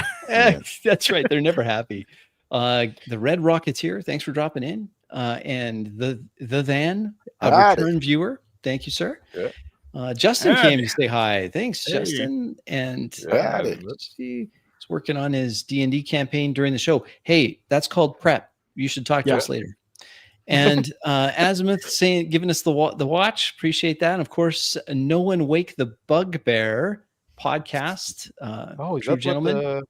That's right. They're never happy. The Red Rocketeer, thanks for dropping in. And the Van, a Howdy. return viewer. Thank you, sir. Yeah. Justin Howdy. came to say hi. Thanks, Hey. Justin. And Howdy. he's working on his D&D campaign during the show. Hey, that's called prep. You should talk to Yeah. us later. And Azimuth giving us the watch. Appreciate that. And of course, No One Wake the Bugbear podcast. Oh, is True that Gentlemen.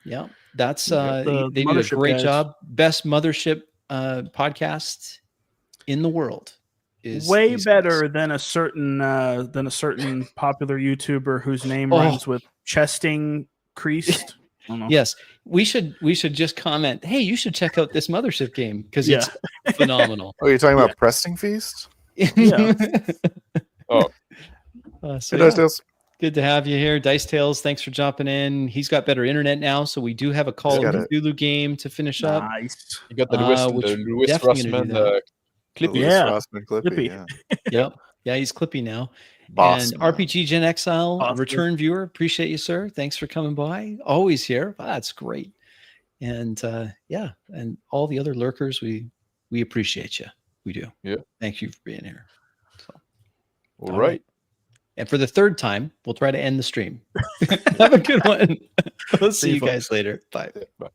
Yeah, that's Yeah, the they did a Mothership great guys. job. Best mothership podcast in the world. Is Way these better guys. than a certain popular YouTuber whose name Oh. rhymes with chesting creased. I don't know. Yes, we should just comment. Hey, you should check out this mothership game because Yeah. it's phenomenal. Oh, you're talking about Presting Feast? Yeah. Oh. So Hey, Dice Tales. good to have you here, Dice Tales. Thanks for jumping in. He's got better internet now, so we do have a Call Got of Cthulhu game to finish up. Nice. You got the Lewis, which the Lewis definitely gonna Rossman do that. Clippy. Louis Yeah. Rossman Clippy, Clippy. yeah. Yeah, he's Clippy now. Boss And man. RPG Gen Exile, Awesome. return viewer. Appreciate you, sir. Thanks for coming by. Always here. Wow, that's great. And yeah, and all the other lurkers, we appreciate you. We do. Yeah. Thank you for being here. So, All all right. and for the third time, we'll try to end the stream. Have a good one. We'll see you, you guys later. Bye. Bye.